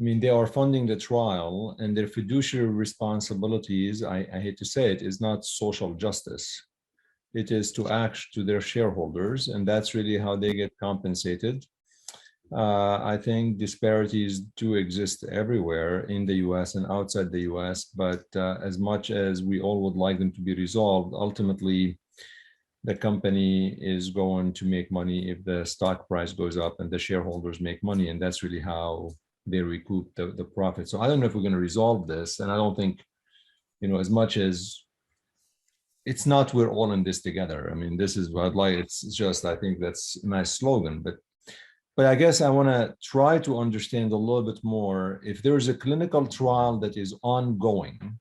I mean, they are funding the trial, and their fiduciary responsibilities, I hate to say it, is not social justice. It is to act to their shareholders, and that's really how they get compensated. I think disparities do exist everywhere in the US and outside the US, but as much as we all would like them to be resolved, ultimately, the company is going to make money if the stock price goes up and the shareholders make money, and that's really how they recoup the profit. So I don't know if we're going to resolve this, and I don't think, as much as it's not we're all in this together. I mean, this is what I'd like. It's just, I think that's a nice slogan, but I guess I want to try to understand a little bit more. If there is a clinical trial that is ongoing,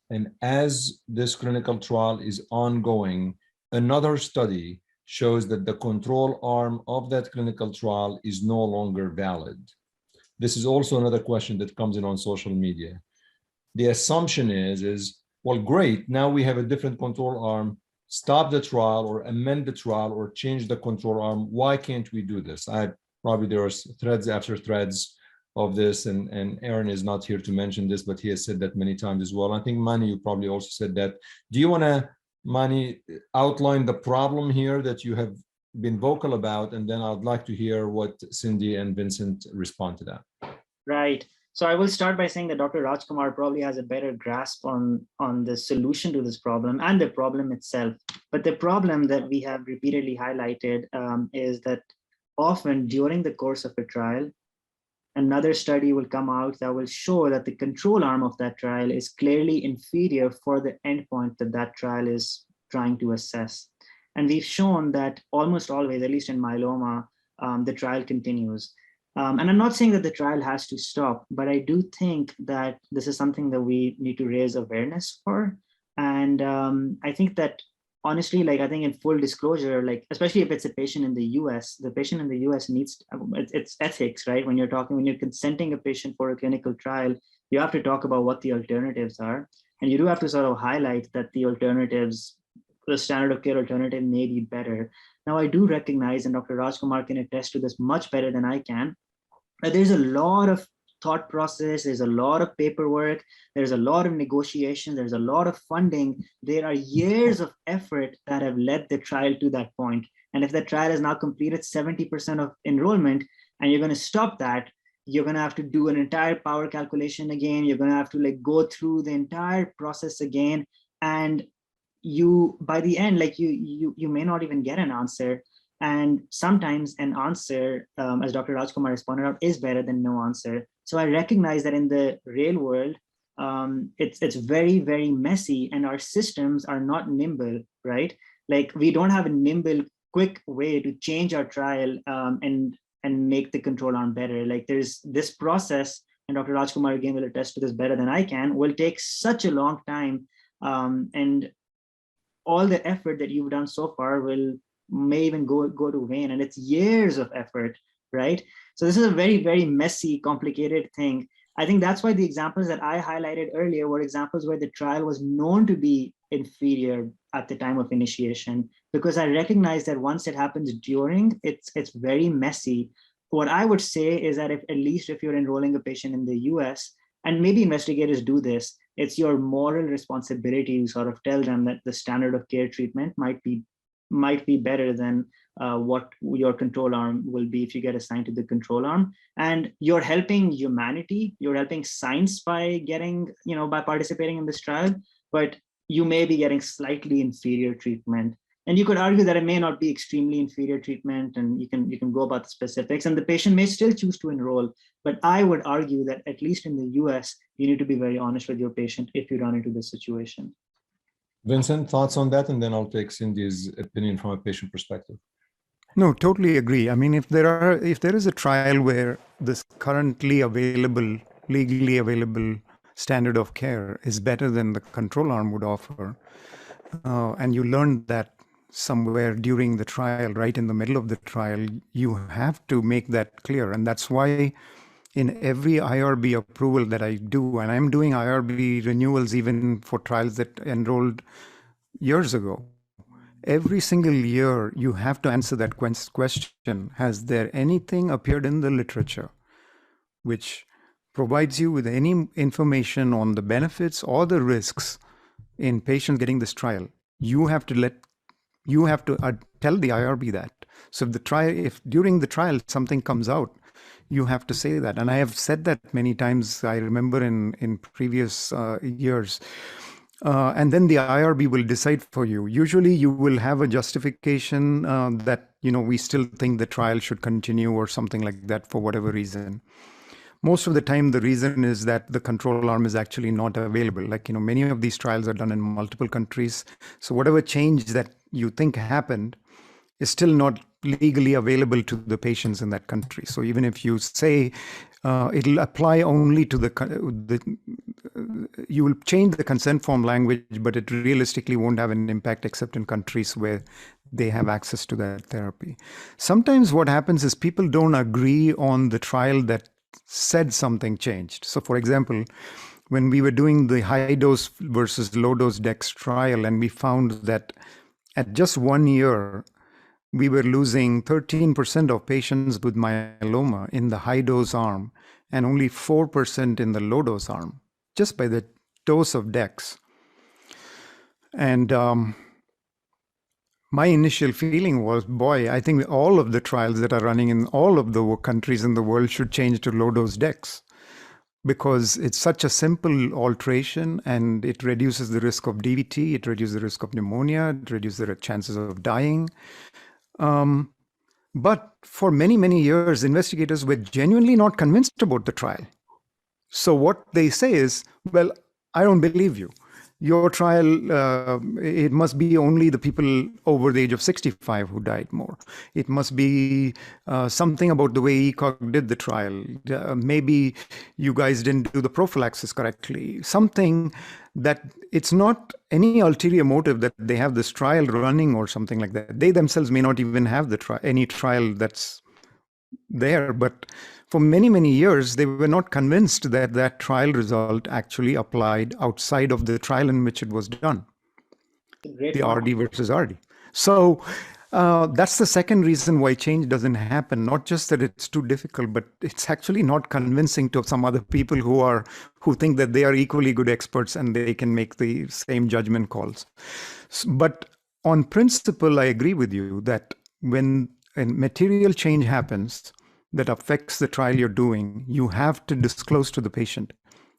and as this clinical trial is ongoing, another study shows that the control arm of that clinical trial is no longer valid. This is also another question that comes in on social media. The assumption is, well, great, now we have a different control arm, stop the trial or amend the trial or change the control arm. Why can't we do this? Probably there are threads after threads of this, and Aaron is not here to mention this, but he has said that many times as well. I think, Manni, you probably also said that. Do you want to, Manni, outline the problem here that you have been vocal about, and then I'd like to hear what Cindy and Vincent respond to that. Right. So I will start by saying that Dr. Rajkumar probably has a better grasp on the solution to this problem and the problem itself. But the problem that we have repeatedly highlighted is that often during the course of a trial, another study will come out that will show that the control arm of that trial is clearly inferior for the endpoint that that trial is trying to assess. And we've shown that almost always, at least in myeloma, the trial continues. And I'm not saying that the trial has to stop, but I do think that this is something that we need to raise awareness for. And I think that honestly, I think in full disclosure, especially if it's a patient in the US, the patient in the US needs, it's ethics, right? When you're consenting a patient for a clinical trial, you have to talk about what the alternatives are. And you do have to sort of highlight that the alternatives, the standard of care alternative may be better. Now, I do recognize, and Dr. Rajkumar can attest to this much better than I can, that there's a lot of thought process, there's a lot of paperwork, there's a lot of negotiation, there's a lot of funding. There are years of effort that have led the trial to that point. And if the trial has now completed 70% of enrollment, and you're going to stop that, you're going to have to do an entire power calculation again. You're going to have to go through the entire process again. And you, by the end, you may not even get an answer. And sometimes an answer, as Dr. Rajkumar has pointed out, is better than no answer. So I recognize that in the real world, it's very, very messy, and our systems are not nimble, right? We don't have a nimble, quick way to change our trial and make the control arm better. There's this process, and Dr. Rajkumar again will attest to this better than I can, will take such a long time, and all the effort that you've done so far may even go to vain, and it's years of effort, right? So this is a very, very messy, complicated thing. I think that's why the examples that I highlighted earlier were examples where the trial was known to be inferior at the time of initiation, because I recognize that once it happens during, it's very messy. What I would say is that at least if you're enrolling a patient in the US, and maybe investigators do this, it's your moral responsibility to sort of tell them that the standard of care treatment might be better than what your control arm will be if you get assigned to the control arm. And you're helping humanity, you're helping science by by participating in this trial, but you may be getting slightly inferior treatment. And you could argue that it may not be extremely inferior treatment, and you can go about the specifics, and the patient may still choose to enroll. But I would argue that at least in the US, you need to be very honest with your patient if you run into this situation. Vincent, thoughts on that? And then I'll take Cindy's opinion from a patient perspective. No, totally agree. I mean, if there is a trial where this currently available, legally available standard of care is better than the control arm would offer, and you learned that somewhere during the trial, right in the middle of the trial, you have to make that clear. And that's why in every IRB approval that I do, and I'm doing IRB renewals even for trials that enrolled years ago, every single year you have to answer that question: has there anything appeared in the literature which provides you with any information on the benefits or the risks in patients getting this trial, you have to tell the IRB that. So if during the trial something comes out, you have to say that. And I have said that many times, I remember in previous years. And then the IRB will decide for you. Usually you will have a justification that, we still think the trial should continue or something like that for whatever reason. Most of the time, the reason is that the control arm is actually not available. Like, many of these trials are done in multiple countries. So whatever change that you think happened is still not legally available to the patients in that country. So even if you say it'll apply only to you will change the consent form language, but it realistically won't have an impact except in countries where they have access to that therapy. Sometimes what happens is people don't agree on the trial that said something changed. So for example, when we were doing the high dose versus low dose DEX trial, and we found that at just 1 year, we were losing 13% of patients with myeloma in the high dose arm and only 4% in the low dose arm, just by the dose of DEX. And my initial feeling was, boy, I think all of the trials that are running in all of the countries in the world should change to low dose DEX, because it's such a simple alteration and it reduces the risk of DVT, it reduces the risk of pneumonia, it reduces the chances of dying. But for many, many years, investigators were genuinely not convinced about the trial. So what they say is, well, I don't believe you. Your trial, it must be only the people over the age of 65 who died more. It must be something about the way ECOG did the trial. Maybe you guys didn't do the prophylaxis correctly. Something that it's not any ulterior motive that they have this trial running or something like that. They themselves may not even have any trial that's there, but for many, many years, they were not convinced that that trial result actually applied outside of the trial in which it was done, the RD versus RD. So that's the second reason why change doesn't happen. Not just that it's too difficult, but it's actually not convincing to some other people who think that they are equally good experts and they can make the same judgment calls. But on principle, I agree with you that when a material change happens that affects the trial you're doing, you have to disclose to the patient,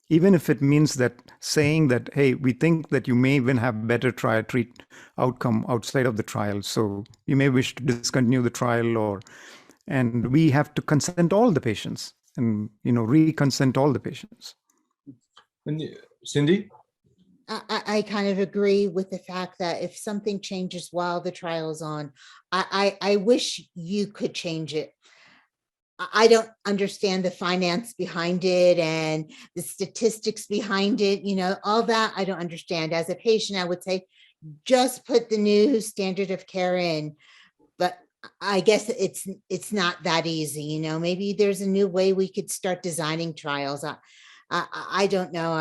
even if it means that saying that, hey, we think that you may even have better treat outcome outside of the trial, so you may wish to discontinue the trial, and we have to consent all the patients and re-consent all the patients. Cindy? I kind of agree with the fact that if something changes while the trial is on, I wish you could change it. I don't understand the finance behind it and the statistics behind it, all that I don't understand. As a patient, I would say, just put the new standard of care in. But I guess it's not that easy, maybe there's a new way we could start designing trials. I don't know.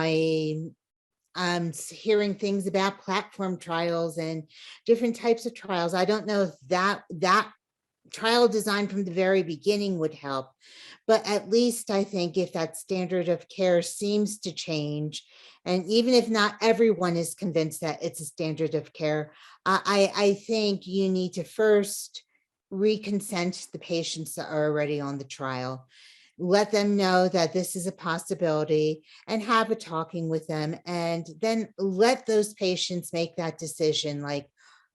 I'm hearing things about platform trials and different types of trials. I don't know if that trial design from the very beginning would help, but at least I think if that standard of care seems to change, and even if not everyone is convinced that it's a standard of care, I think you need to first re-consent the patients that are already on the trial. Let them know that this is a possibility and have a talking with them, and then let those patients make that decision, like,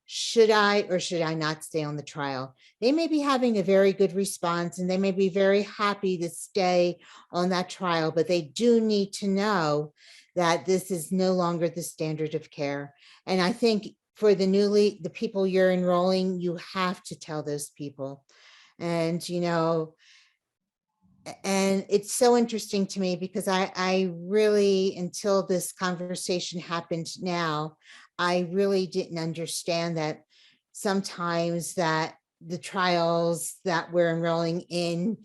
should I or should I not stay on the trial? They may be having a very good response and they may be very happy to stay on that trial, but they do need to know that this is no longer the standard of care. And I think for the people you're enrolling, you have to tell those people. And, and it's so interesting to me because I really, until this conversation happened now, I really didn't understand that sometimes that the trials that we're enrolling in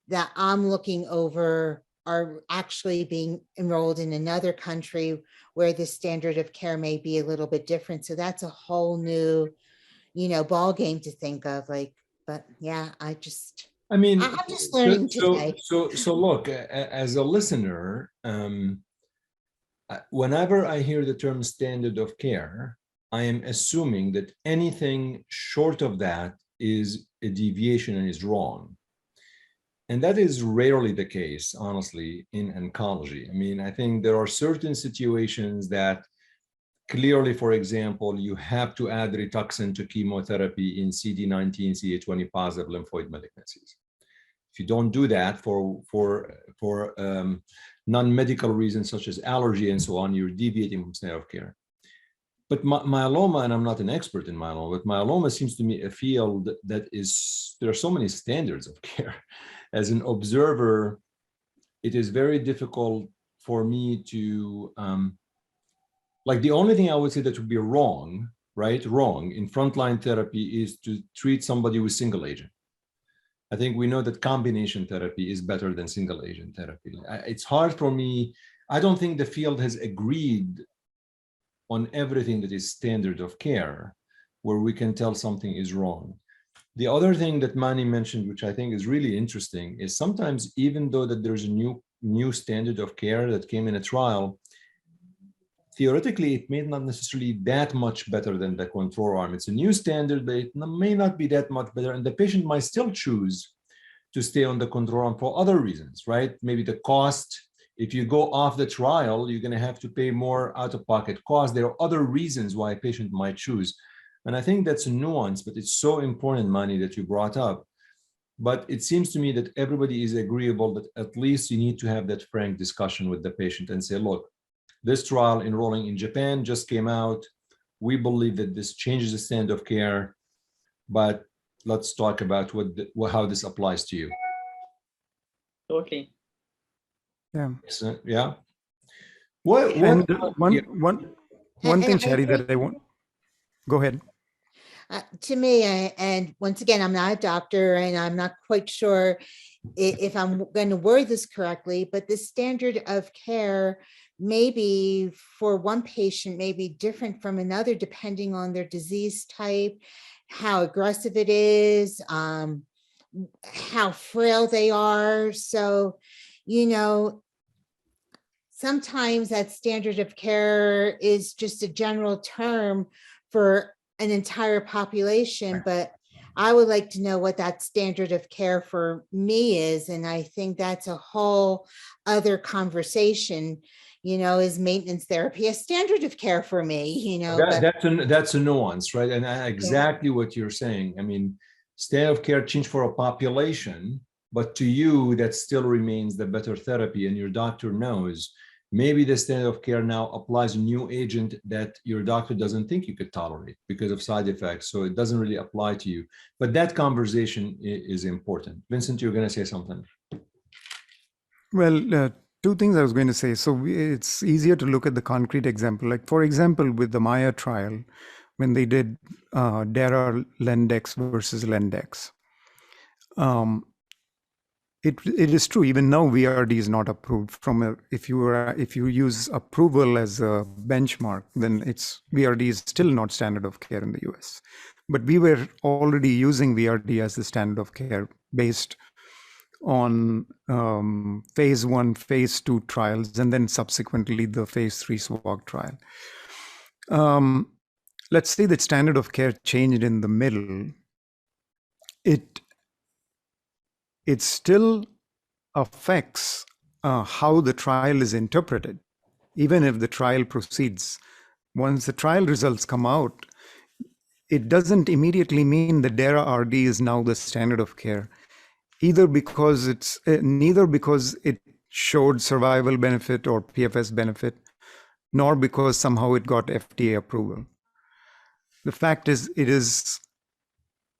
that I'm looking over are actually being enrolled in another country where the standard of care may be a little bit different. So that's a whole new, ball game to think of, but yeah, I just I mean, I'm just learning today. so look, as a listener, whenever I hear the term standard of care, I am assuming that anything short of that is a deviation and is wrong. And that is rarely the case, honestly, in oncology. I mean, I think there are certain situations that clearly, for example, you have to add Rituxan to chemotherapy in CD19, CD20 positive lymphoid malignancies. If you don't do that for non-medical reasons such as allergy and so on, you're deviating from standard of care. But myeloma, and I'm not an expert in myeloma, but myeloma seems to me a field that is, there are so many standards of care. As an observer, it is very difficult for me to, like the only thing I would say that would be wrong, right? Wrong in frontline therapy is to treat somebody with single agent. I think we know that combination therapy is better than single agent therapy. It's hard for me. I don't think the field has agreed on everything that is standard of care, where we can tell something is wrong. The other thing that Manni mentioned, which I think is really interesting, is sometimes even though that there's a new standard of care that came in a trial, theoretically, it may not necessarily that much better than the control arm. It's a new standard, but it may not be that much better. And the patient might still choose to stay on the control arm for other reasons, right? Maybe the cost. If you go off the trial, you're going to have to pay more out-of-pocket costs. There are other reasons why a patient might choose. And I think that's a nuance, but it's so important, Manni, that you brought up. But it seems to me that everybody is agreeable that at least you need to have that frank discussion with the patient and say, look, this trial enrolling in Japan just came out. We believe that this changes the standard of care, but let's talk about how this applies to you. Totally. Yeah. So, yeah. One thing, Cherry, that I want. Go ahead. To me, and once again, I'm not a doctor and I'm not quite sure if I'm going to word this correctly, but the standard of care maybe for one patient may be different from another depending on their disease type, how aggressive it is, how frail they are. So, you know, sometimes that standard of care is just a general term for an entire population, but I would like to know what that standard of care for me is. And I think that's a whole other conversation. You know, is maintenance therapy a standard of care for me? You know, that's a nuance, right? And exactly what you're saying. I mean, standard of care change for a population, but to you, that still remains the better therapy. And your doctor knows maybe the standard of care now applies a new agent that your doctor doesn't think you could tolerate because of side effects. So it doesn't really apply to you. But that conversation is important. Vincent, you're going to say something. Well, two things I was going to say. So it's easier to look at the concrete example. Like, for example, with the Maya trial, when they did Dara-Lendex versus Lendex, it is true. Even now, VRD is not approved. If you use approval as a benchmark, then VRD is still not standard of care in the US. But we were already using VRD as the standard of care based on phase 1, phase 2 trials, and then subsequently the phase 3 SWOG trial. Let's say that standard of care changed in the middle. It still affects how the trial is interpreted, even if the trial proceeds. Once the trial results come out, it doesn't immediately mean that Dara-RD is now the standard of care, neither because it showed survival benefit or PFS benefit, nor because somehow it got FDA approval. The fact is, it is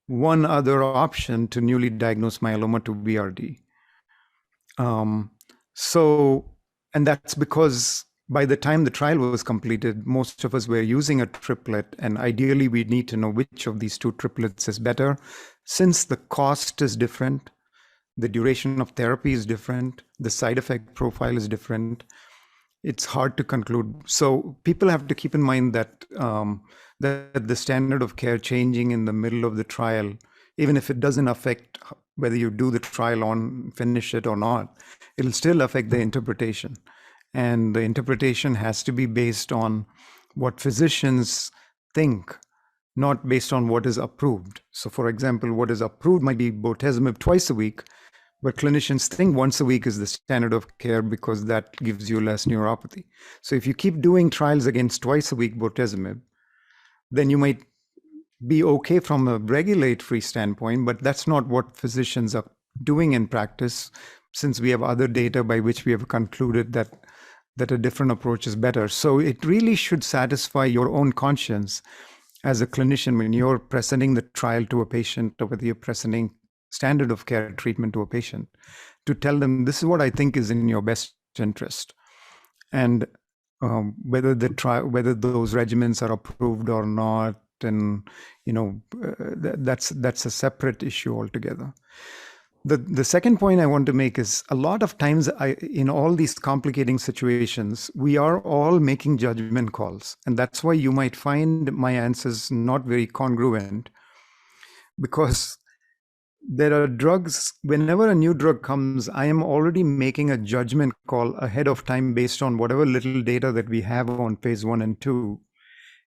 one other option to newly diagnosed myeloma to VRD. And that's because by the time the trial was completed, most of us were using a triplet, and ideally we need to know which of these two triplets is better. Since the cost is different, the duration of therapy is different, the side effect profile is different, it's hard to conclude. So people have to keep in mind that that the standard of care changing in the middle of the trial even if it doesn't affect whether you do the trial on, finish it or not, it'll still affect the interpretation. And the interpretation has to be based on what physicians think, not based on what is approved. So for example, what is approved might be bortezomib twice a week, but clinicians think once a week is the standard of care because that gives you less neuropathy. So if you keep doing trials against twice a week bortezomib, then you might be okay from a regulatory standpoint, but that's not what physicians are doing in practice, since we have other data by which we have concluded that a different approach is better. So it really should satisfy your own conscience as a clinician when you're presenting the trial to a patient, or whether you're presenting standard of care treatment to a patient, to tell them this is what I think is in your best interest. And whether those regimens are approved or not, and that's a separate issue altogether. The second point I want to make is, a lot of times in all these complicating situations, we are all making judgment calls. And that's why you might find my answers not very congruent, because there are drugs, whenever a new drug comes, I am already making a judgment call ahead of time based on whatever little data that we have on phase 1 and 2.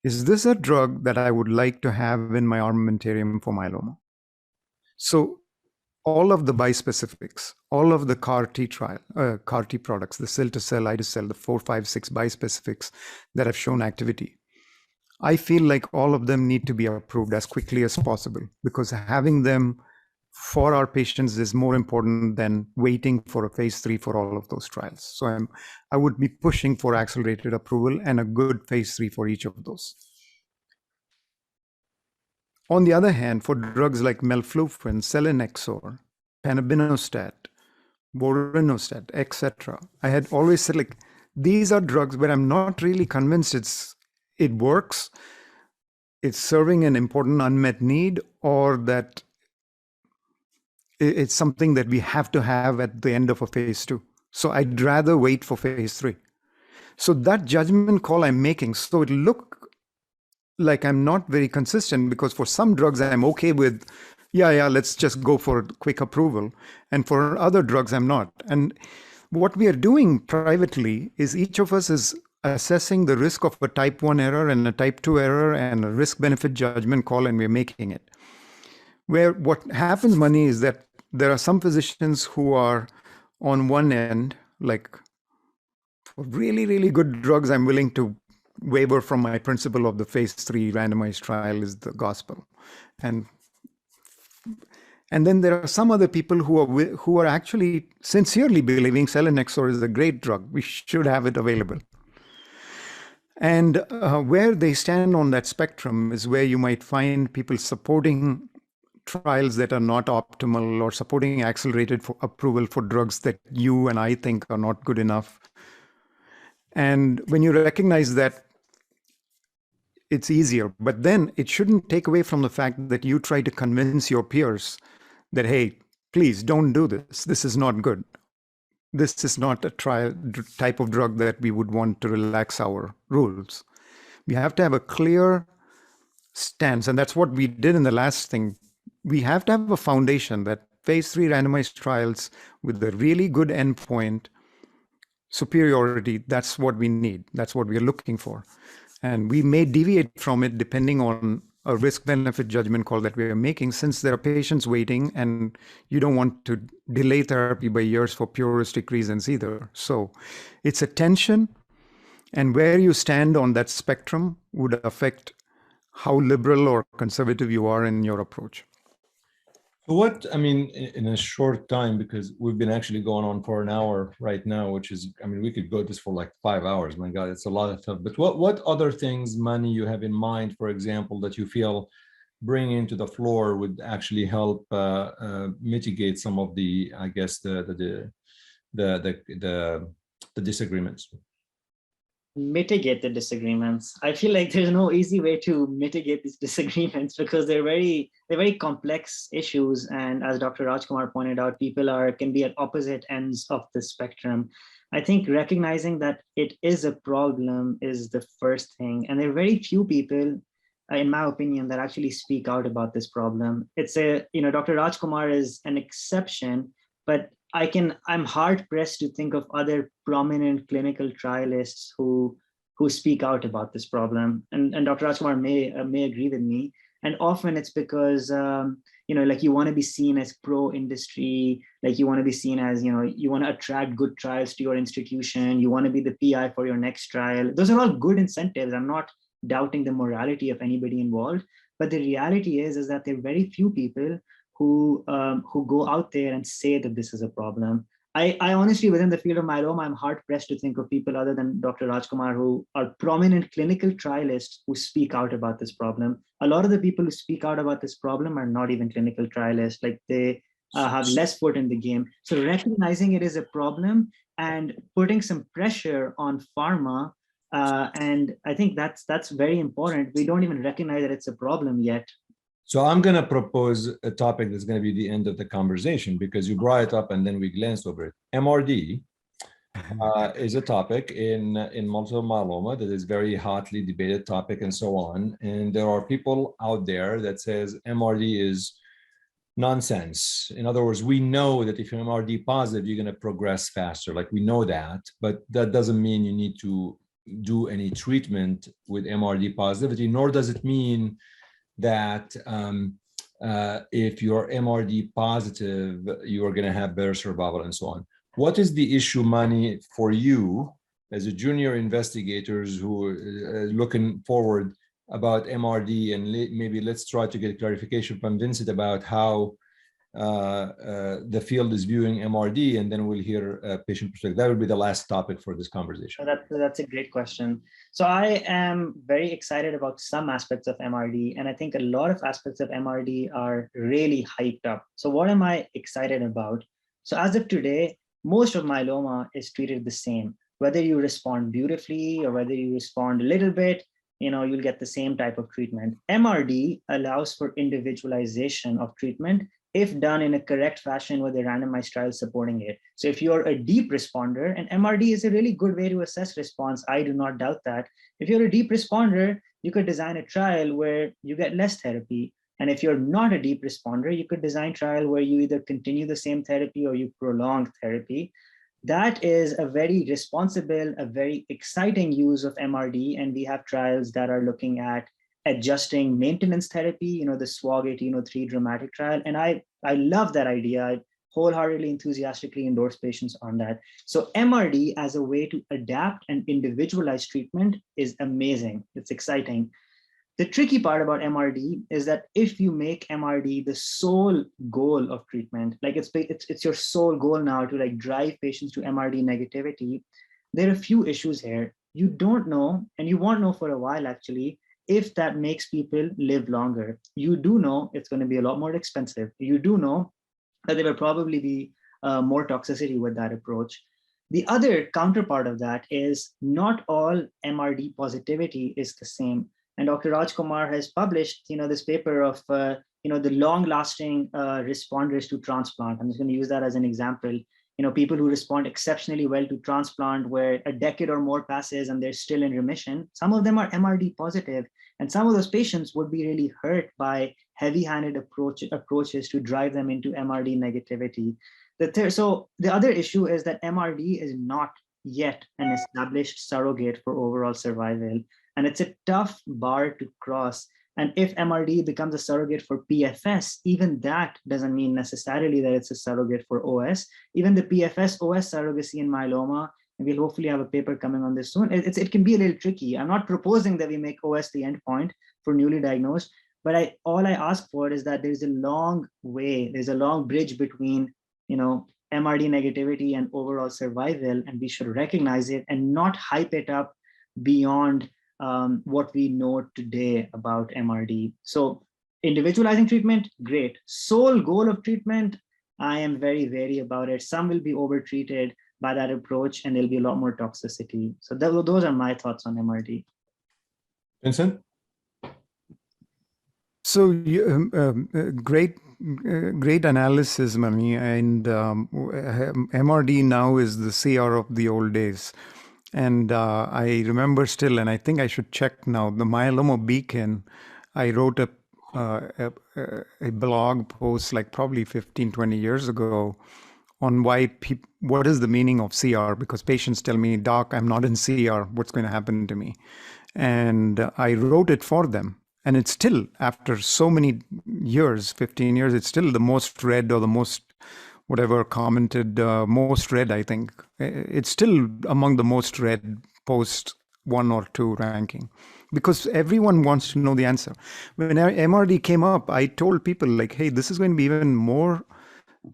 Is this a drug that I would like to have in my armamentarium for myeloma? So all of the bispecifics, all of the CAR T products, the cilta-cel, ide-cel, the 4, 5, 6 bispecifics that have shown activity, I feel like all of them need to be approved as quickly as possible, because having them for our patients is more important than waiting for a phase 3 for all of those trials. So I would be pushing for accelerated approval and a good phase 3 for each of those. On the other hand, for drugs like melflufen, selinexor, panabinostat, vorinostat, etc., I had always said, like, these are drugs where I'm not really convinced it works, it's serving an important unmet need, or that it's something that we have to have at the end of a phase 2. So I'd rather wait for phase 3. So that judgment call I'm making, so it'll look like I'm not very consistent, because for some drugs I'm okay with, yeah, let's just go for quick approval. And for other drugs, I'm not. And what we are doing privately is each of us is assessing the risk of a type 1 error and a type 2 error and a risk-benefit judgment call, and we're making it. Where what happens, Manni, is that there are some physicians who are on one end, like for really, really good drugs, I'm willing to waver from my principle of the phase 3 randomized trial is the gospel. And then there are some other people who are actually sincerely believing selinexor is a great drug. We should have it available. And where they stand on that spectrum is where you might find people supporting trials that are not optimal, or supporting accelerated approval for drugs that you and I think are not good enough. And when you recognize that, it's easier. But then it shouldn't take away from the fact that you try to convince your peers that, hey, please don't do this. This is not good. This is not a type of drug that we would want to relax our rules. We have to have a clear stance. And that's what we did in the last thing. We have to have a foundation that phase 3 randomized trials with a really good endpoint, superiority, that's what we need. That's what we're looking for. And we may deviate from it depending on a risk-benefit judgment call that we are making, since there are patients waiting and you don't want to delay therapy by years for puristic reasons either. So it's a tension, and where you stand on that spectrum would affect how liberal or conservative you are in your approach. What, I mean, in a short time, because we've been actually going on for an hour right now, which is, I mean, we could go this for like 5 hours. My God, it's a lot of stuff. But what other things, Manni, you have in mind, for example, that you feel bringing to the floor would actually help mitigate some of the, I guess, the disagreements? Mitigate the disagreements. I feel like there's no easy way to mitigate these disagreements, because they're very complex issues. And as Dr. Rajkumar pointed out, people can be at opposite ends of the spectrum. I think recognizing that it is a problem is the first thing. And there are very few people in my opinion, that actually speak out about this problem. Dr. Rajkumar is an exception, but I'm hard pressed to think of other prominent clinical trialists who speak out about this problem. And Dr. Rajkumar may agree with me. And often it's because, like you want to be seen as pro-industry, like you want to be seen as, you want to attract good trials to your institution, you want to be the PI for your next trial. Those are all good incentives. I'm not doubting the morality of anybody involved, but the reality is that there are very few people who go out there and say that this is a problem. I honestly, within the field of myeloma, I'm hard pressed to think of people other than Dr. Rajkumar who are prominent clinical trialists who speak out about this problem. A lot of the people who speak out about this problem are not even clinical trialists, like they have less foot in the game. So recognizing it is a problem and putting some pressure on pharma, and I think that's very important. We don't even recognize that it's a problem yet. So I'm going to propose a topic that's going to be the end of the conversation because you brought it up and then we glanced over it. MRD is a topic in multiple myeloma that is very hotly debated topic and so on. And there are people out there that says MRD is nonsense. In other words, we know that if you're MRD positive, you're going to progress faster. Like we know that, but that doesn't mean you need to do any treatment with MRD positivity, nor does it mean that if you're MRD positive, you are going to have better survival and so on. What is the issue, Manni, for you as a junior investigators who are looking forward about MRD? And maybe let's try to get clarification from Vincent about how the field is viewing MRD, and then we'll hear patient perspective. That will be the last topic for this conversation. That's a great question. So I am very excited about some aspects of MRD, and I think a lot of aspects of MRD are really hyped up. So what am I excited about? So as of today, most of myeloma is treated the same. Whether you respond beautifully or whether you respond a little bit, you'll get the same type of treatment. MRD allows for individualization of treatment if done in a correct fashion with a randomized trial supporting it. So if you're a deep responder, and MRD is a really good way to assess response, I do not doubt that. If you're a deep responder, you could design a trial where you get less therapy. And if you're not a deep responder, you could design a trial where you either continue the same therapy or you prolong therapy. That is a very responsible, a very exciting use of MRD. And we have trials that are looking at adjusting maintenance therapy, the SWOG 1803 dramatic trial. And I love that idea. I wholeheartedly, enthusiastically endorse patients on that. So MRD as a way to adapt and individualize treatment is amazing. It's exciting. The tricky part about MRD is that if you make MRD the sole goal of treatment, like it's your sole goal now to like drive patients to MRD negativity, there are a few issues here. You don't know, and you won't know for a while actually, if that makes people live longer. You do know it's going to be a lot more expensive. You do know that there will probably be more toxicity with that approach. The other counterpart of that is not all MRD positivity is the same. And Dr. Rajkumar has published, this paper of, the long-lasting responders to transplant. I'm just going to use that as an example. People who respond exceptionally well to transplant where a decade or more passes and they're still in remission. Some of them are MRD positive, and some of those patients would be really hurt by heavy-handed approaches to drive them into MRD negativity. So the other issue is that MRD is not yet an established surrogate for overall survival. And it's a tough bar to cross. And if MRD becomes a surrogate for PFS, even that doesn't mean necessarily that it's a surrogate for OS. Even the PFS OS surrogacy in myeloma, and we'll hopefully have a paper coming on this soon, it can be a little tricky. I'm not proposing that we make OS the endpoint for newly diagnosed, but all I ask for is that there's a long bridge between, MRD negativity and overall survival, and we should recognize it and not hype it up beyond what we know today about MRD. So individualizing treatment, great. Sole goal of treatment, I am very wary about it. Some will be overtreated by that approach and there'll be a lot more toxicity. So those are my thoughts on MRD. Vincent? So great analysis, Manni. And MRD now is the CR of the old days. And I remember still, and I think I should check now, the myeloma beacon I wrote a blog post like probably 15, 20 years ago on what is the meaning of CR, because patients tell me, doc, I'm not in CR, what's going to happen to me? And I wrote it for them. And it's still, after so many years, 15 years, it's still the most read or the most, whatever, commented, most read, I think. It's still among the most read posts, 1 or 2 ranking, because everyone wants to know the answer. When MRD came up, I told people like, hey, this is going to be even more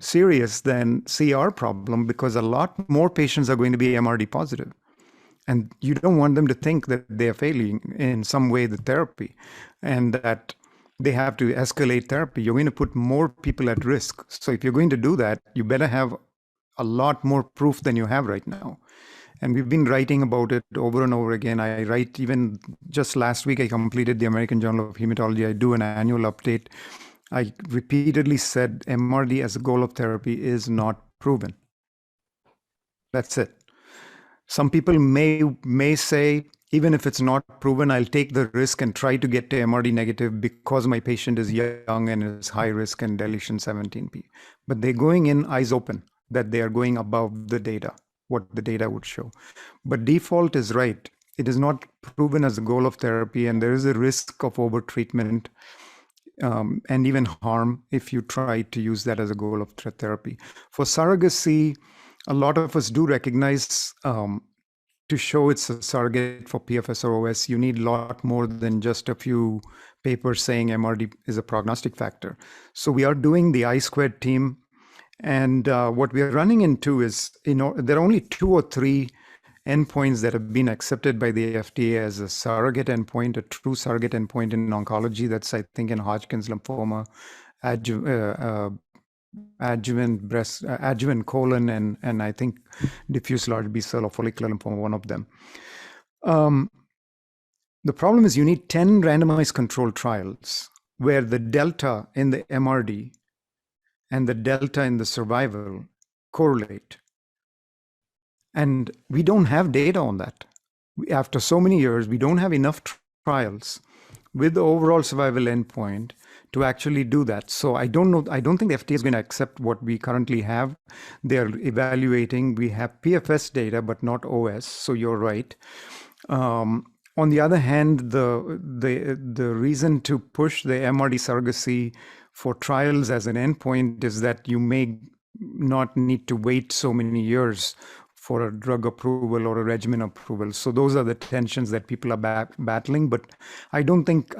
serious than CR problem, because a lot more patients are going to be MRD positive. And you don't want them to think that they're failing in some way the therapy and that they have to escalate therapy. You're going to put more people at risk. So if you're going to do that, you better have a lot more proof than you have right now. And we've been writing about it over and over again. I write, even just last week, I completed the American Journal of Hematology. I do an annual update. I repeatedly said MRD as a goal of therapy is not proven. That's it. Some people may say, even if it's not proven, I'll take the risk and try to get to MRD negative because my patient is young and is high risk and deletion 17p. But they're going in eyes open that they are going above the data, what the data would show. But default is right. It is not proven as a goal of therapy, and there is a risk of overtreatment and even harm if you try to use that as a goal of therapy. For surrogacy, a lot of us do recognize to show it's a surrogate for PFS or OS, you need a lot more than just a few papers saying MRD is a prognostic factor. So we are doing the I-squared team. And what we are running into is, there are only 2 or 3 endpoints that have been accepted by the FDA as a surrogate endpoint, a true surrogate endpoint in oncology. That's, I think, in Hodgkin's lymphoma, adjuvant colon, and I think diffuse large B-cell or follicular lymphoma, one of them. The problem is you need 10 randomized controlled trials where the delta in the MRD and the delta in the survival correlate. And we don't have data on that. After so many years, we don't have enough trials with the overall survival endpoint to actually do that. So I don't know. I don't think the FDA is going to accept what we currently have. They're evaluating. We have PFS data, but not OS. So you're right. On the other hand, the reason to push the MRD surrogacy for trials as an endpoint is that you may not need to wait so many years for a drug approval or a regimen approval. So those are the tensions that people are battling. But I think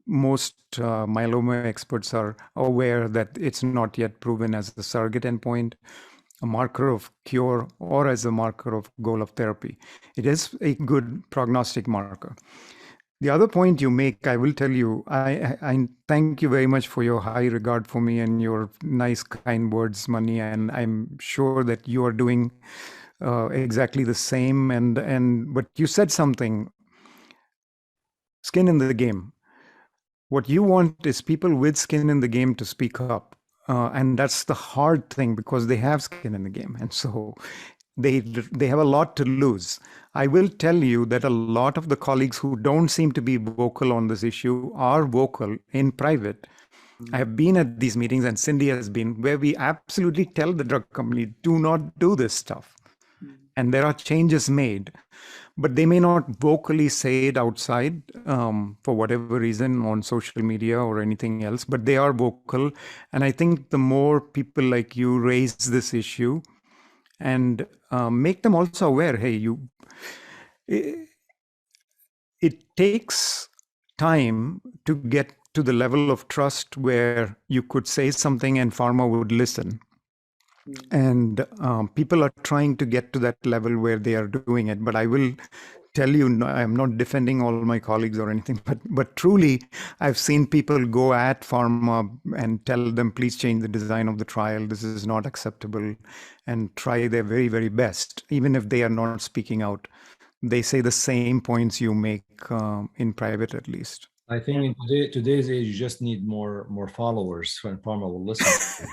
most myeloma experts are aware that it's not yet proven as a surrogate endpoint, a marker of cure, or as a marker of goal of therapy. It is a good prognostic marker. The other point you make, I will tell you, I thank you very much for your high regard for me and your nice, kind words, Manni, and I'm sure that you are doing exactly the same. But you said something, skin in the game. What you want is people with skin in the game to speak up. And that's the hard thing, because they have skin in the game. And so they have a lot to lose. I will tell you that a lot of the colleagues who don't seem to be vocal on this issue are vocal in private. I have been at these meetings, and Cindy has been, where we absolutely tell the drug company, do not do this stuff. And there are changes made, but they may not vocally say it outside for whatever reason on social media or anything else, but they are vocal. And I think the more people like you raise this issue and make them also aware, hey, it takes time to get to the level of trust where you could say something and pharma would listen. And people are trying to get to that level where they are doing it. But I will tell you, I'm not defending all my colleagues or anything, but truly, I've seen people go at pharma and tell them, please change the design of the trial. This is not acceptable, and try their very, very best, even if they are not speaking out. They say the same points you make in private, at least. I think in today's age, you just need more followers when pharma will listen.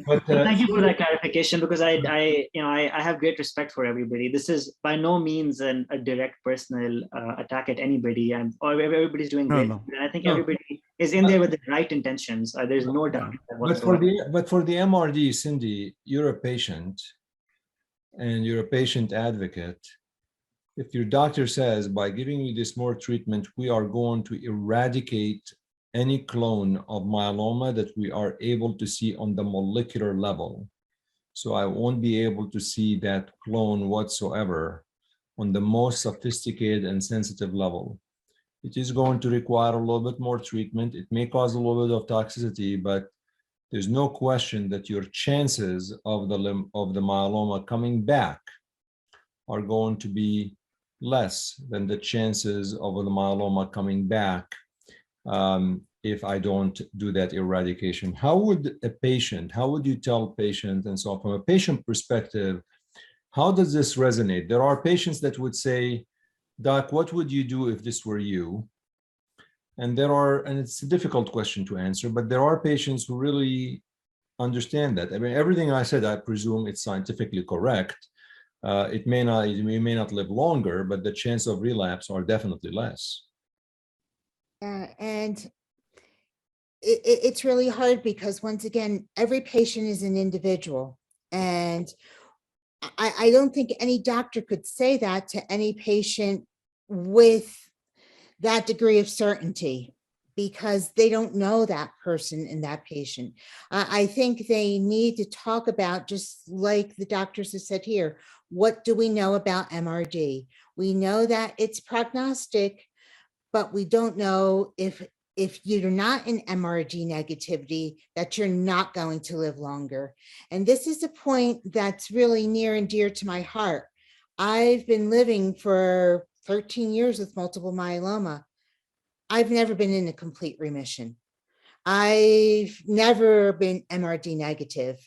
But Thank you for that clarification, because I have great respect for everybody. This is by no means a direct personal attack at anybody, and everybody's doing great. No. And I think everybody is in there with the right intentions. There's no doubt whatsoever. But for the MRD, Cindy, you're a patient, and you're a patient advocate. If your doctor says, by giving you this more treatment, we are going to eradicate any clone of myeloma that we are able to see on the molecular level, so I won't be able to see that clone whatsoever on the most sophisticated and sensitive level, it is going to require a little bit more treatment. It may cause a little bit of toxicity, but there's no question that your chances of the myeloma coming back are going to be less than the chances of the myeloma coming back if I don't do that eradication. How would you tell patients, and so from a patient perspective, how does this resonate? There are patients that would say, Doc, what would you do if this were you? And it's a difficult question to answer, but there are patients who really understand that. I mean, everything I said, I presume it's scientifically correct. You may not live longer, but the chance of relapse are definitely less. And it's really hard because, once again, every patient is an individual. And I don't think any doctor could say that to any patient with that degree of certainty, because they don't know that person and that patient. I think they need to talk about, just like the doctors have said here, what do we know about MRD? We know that it's prognostic, but we don't know if you're not in MRD negativity, that you're not going to live longer. And this is a point that's really near and dear to my heart. I've been living for 13 years with multiple myeloma. I've never been in a complete remission. I've never been MRD negative.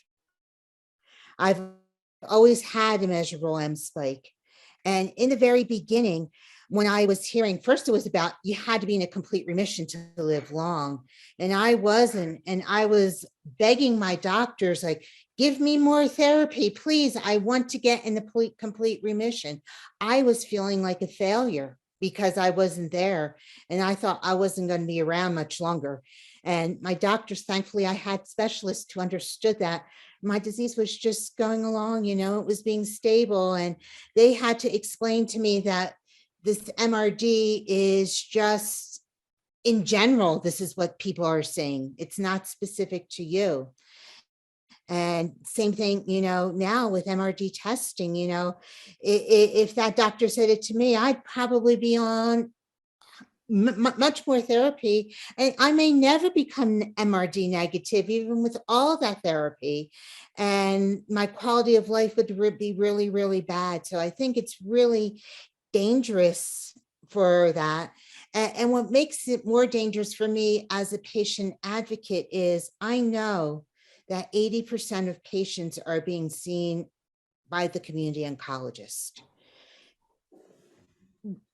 I've always had a measurable M spike. And in the very beginning, when I was hearing, first it was about you had to be in a complete remission to live long. And I wasn't. And I was begging my doctors, like, give me more therapy, please. I want to get in the complete remission. I was feeling like a failure because I wasn't there. And I thought I wasn't going to be around much longer. And my doctors, thankfully, I had specialists who understood that my disease was just going along, it was being stable. And they had to explain to me that this MRD is just, in general, this is what people are saying. It's not specific to you. And same thing, now with MRD testing, if that doctor said it to me, I'd probably be on much more therapy, and I may never become MRD negative, even with all that therapy, and my quality of life would be really, really bad. So I think it's really dangerous for that. And what makes it more dangerous for me as a patient advocate is I know that 80% of patients are being seen by the community oncologist.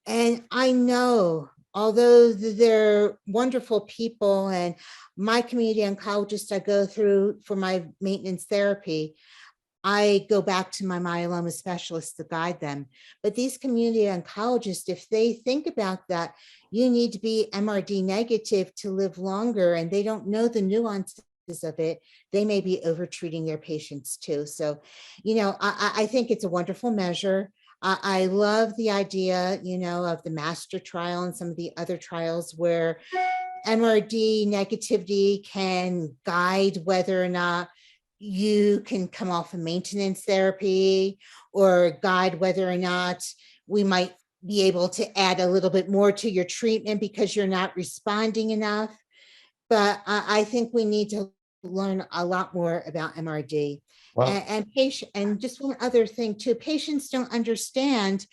And I know, although they're wonderful people, and my community oncologist I go through for my maintenance therapy, I go back to my myeloma specialist to guide them. But these community oncologists, if they think about that, you need to be MRD negative to live longer, and they don't know the nuances of it, they may be over-treating their patients too. So, I think it's a wonderful measure. I love the idea, of the master trial and some of the other trials where MRD negativity can guide whether or not you can come off of maintenance therapy, or guide whether or not we might be able to add a little bit more to your treatment because you're not responding enough. But I think we need to learn a lot more about MRD. Wow. And just one other thing too, patients don't understand,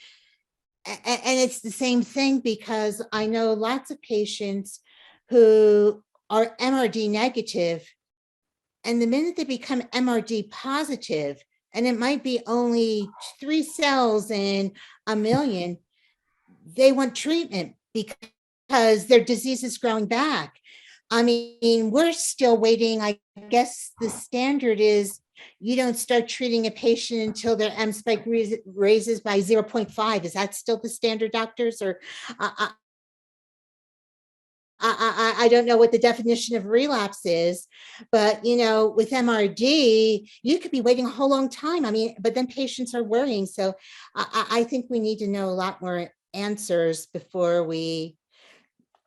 and it's the same thing, because I know lots of patients who are MRD negative, and the minute they become MRD positive, and it might be only 3 cells in a million, they want treatment because because their disease is growing back. I mean, we're still waiting. I guess the standard is you don't start treating a patient until their M spike raises by 0.5. Is that still the standard, doctors? Or I don't know what the definition of relapse is, but with MRD, you could be waiting a whole long time. I mean, but then patients are worrying. So I think we need to know a lot more answers before we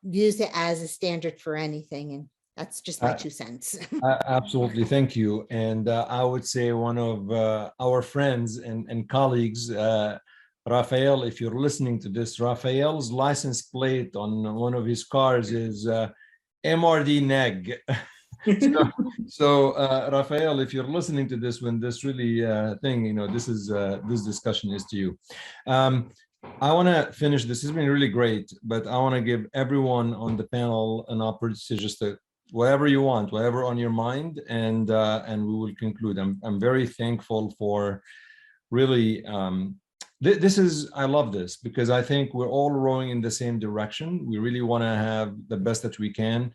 use it as a standard for anything. And that's just my 2 cents. Absolutely, thank you. And I would say one of our friends and colleagues, Raphael, if you're listening to this, Raphael's license plate on one of his cars is MRD neg. so Raphael, if you're listening to this when this really thing, this discussion is to you. I want to finish. This has been really great, but I want to give everyone on the panel an opportunity to just whatever you want, whatever on your mind, and we will conclude. I'm very thankful for really. I love this because I think we're all rowing in the same direction. We really want to have the best that we can.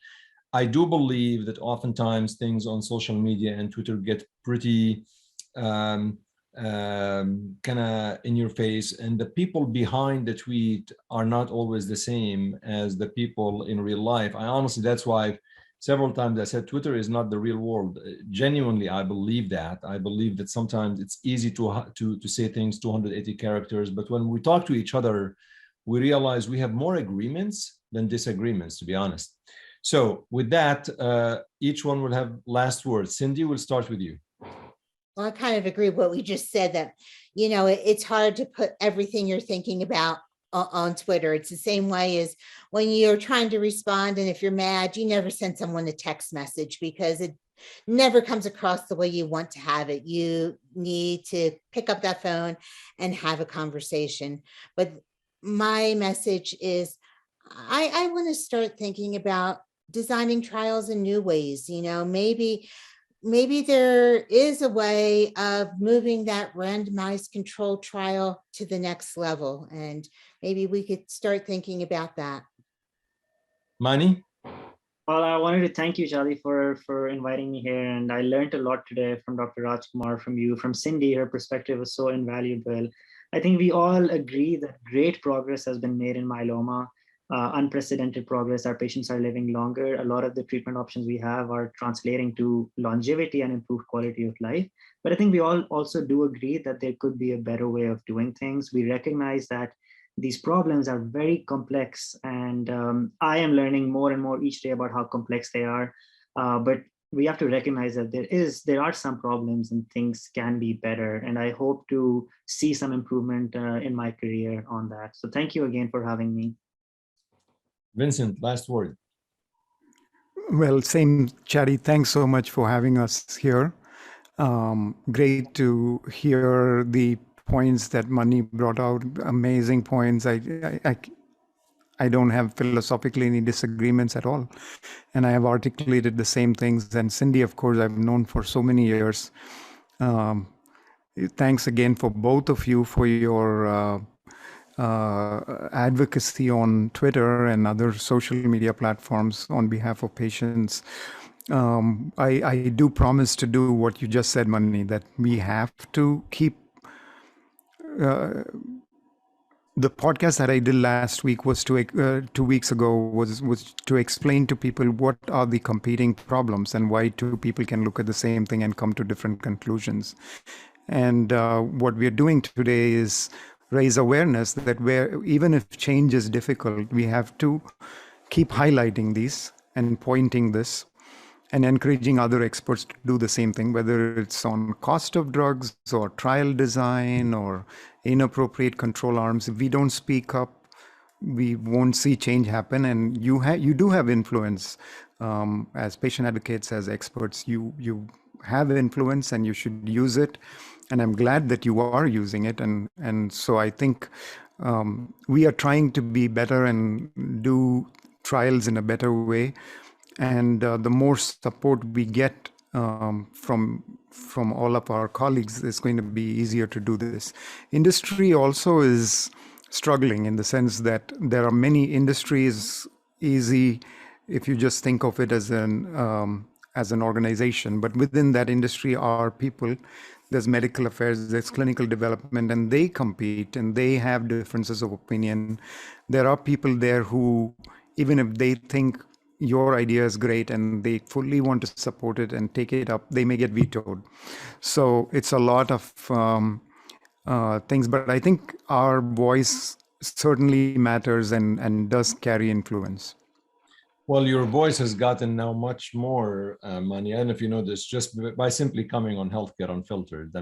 I do believe that oftentimes things on social media and Twitter get pretty kind of in your face, and the people behind the tweet are not always the same as the people in real life. I honestly, that's why several times I said Twitter is not the real world. Genuinely, I believe that. I believe that sometimes it's easy to say things 280 characters, but when we talk to each other, we realize we have more agreements than disagreements, to be honest. So with that, each one will have last words. Cindy, we'll start with you. Well, I kind of agree with what we just said, that, it's hard to put everything you're thinking about on Twitter. It's the same way as when you're trying to respond, and if you're mad, you never send someone a text message because it never comes across the way you want to have it. You need to pick up that phone and have a conversation. But my message is I want to start thinking about designing trials in new ways. Maybe there is a way of moving that randomized controlled trial to the next level, and maybe we could start thinking about that. Manni? Well, I wanted to thank you, Charlie, for inviting me here. And I learned a lot today from Dr. Rajkumar, from you, from Cindy. Her perspective was so invaluable. I think we all agree that great progress has been made in myeloma. Unprecedented progress. Our patients are living longer. A lot of the treatment options we have are translating to longevity and improved quality of life. But I think we all also do agree that there could be a better way of doing things. We recognize that these problems are very complex, and I am learning more and more each day about how complex they are. But we have to recognize that there are some problems and things can be better. And I hope to see some improvement in my career on that. So thank you again for having me. Vincent, last word. Well, same, Chadi. Thanks so much for having us here. Great to hear the points that Manni brought out. Amazing points. I don't have philosophically any disagreements at all. And I have articulated the same things. And Cindy, of course, I've known for so many years. Thanks again for both of you for your advocacy on Twitter and other social media platforms on behalf of patients. I do promise to do what you just said, Manni, that we have to keep the podcast that I did last week was 2 weeks ago was to explain to people what are the competing problems and why two people can look at the same thing and come to different conclusions. And what we are doing today is raise awareness that even if change is difficult, we have to keep highlighting these and pointing this and encouraging other experts to do the same thing, whether it's on cost of drugs or trial design or inappropriate control arms. If we don't speak up, we won't see change happen. And you do have influence as patient advocates, as experts. You have influence and you should use it. And I'm glad that you are using it. And so I think we are trying to be better and do trials in a better way. And the more support we get from all of our colleagues, it's going to be easier to do this. Industry also is struggling in the sense that there are many industries easy if you just think of it as an organization. But within that industry are people. There's medical affairs, there's clinical development, and they compete and they have differences of opinion. There are people there who, even if they think your idea is great and they fully want to support it and take it up, they may get vetoed. So it's a lot of things, but I think our voice certainly matters and does carry influence. Well, your voice has gotten now much more, Manni. I don't know if you know this, just by simply coming on Healthcare Unfiltered. I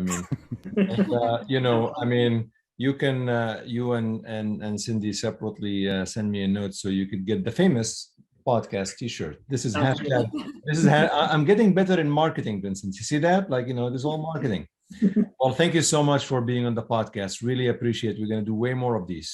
mean, you can, you and Cindy separately send me a note so you could get the famous podcast T-shirt. This is hashtag. I'm getting better in marketing, Vincent. You see that? Like, this is all marketing. Well, thank you so much for being on the podcast. Really appreciate it. We're going to do way more of these.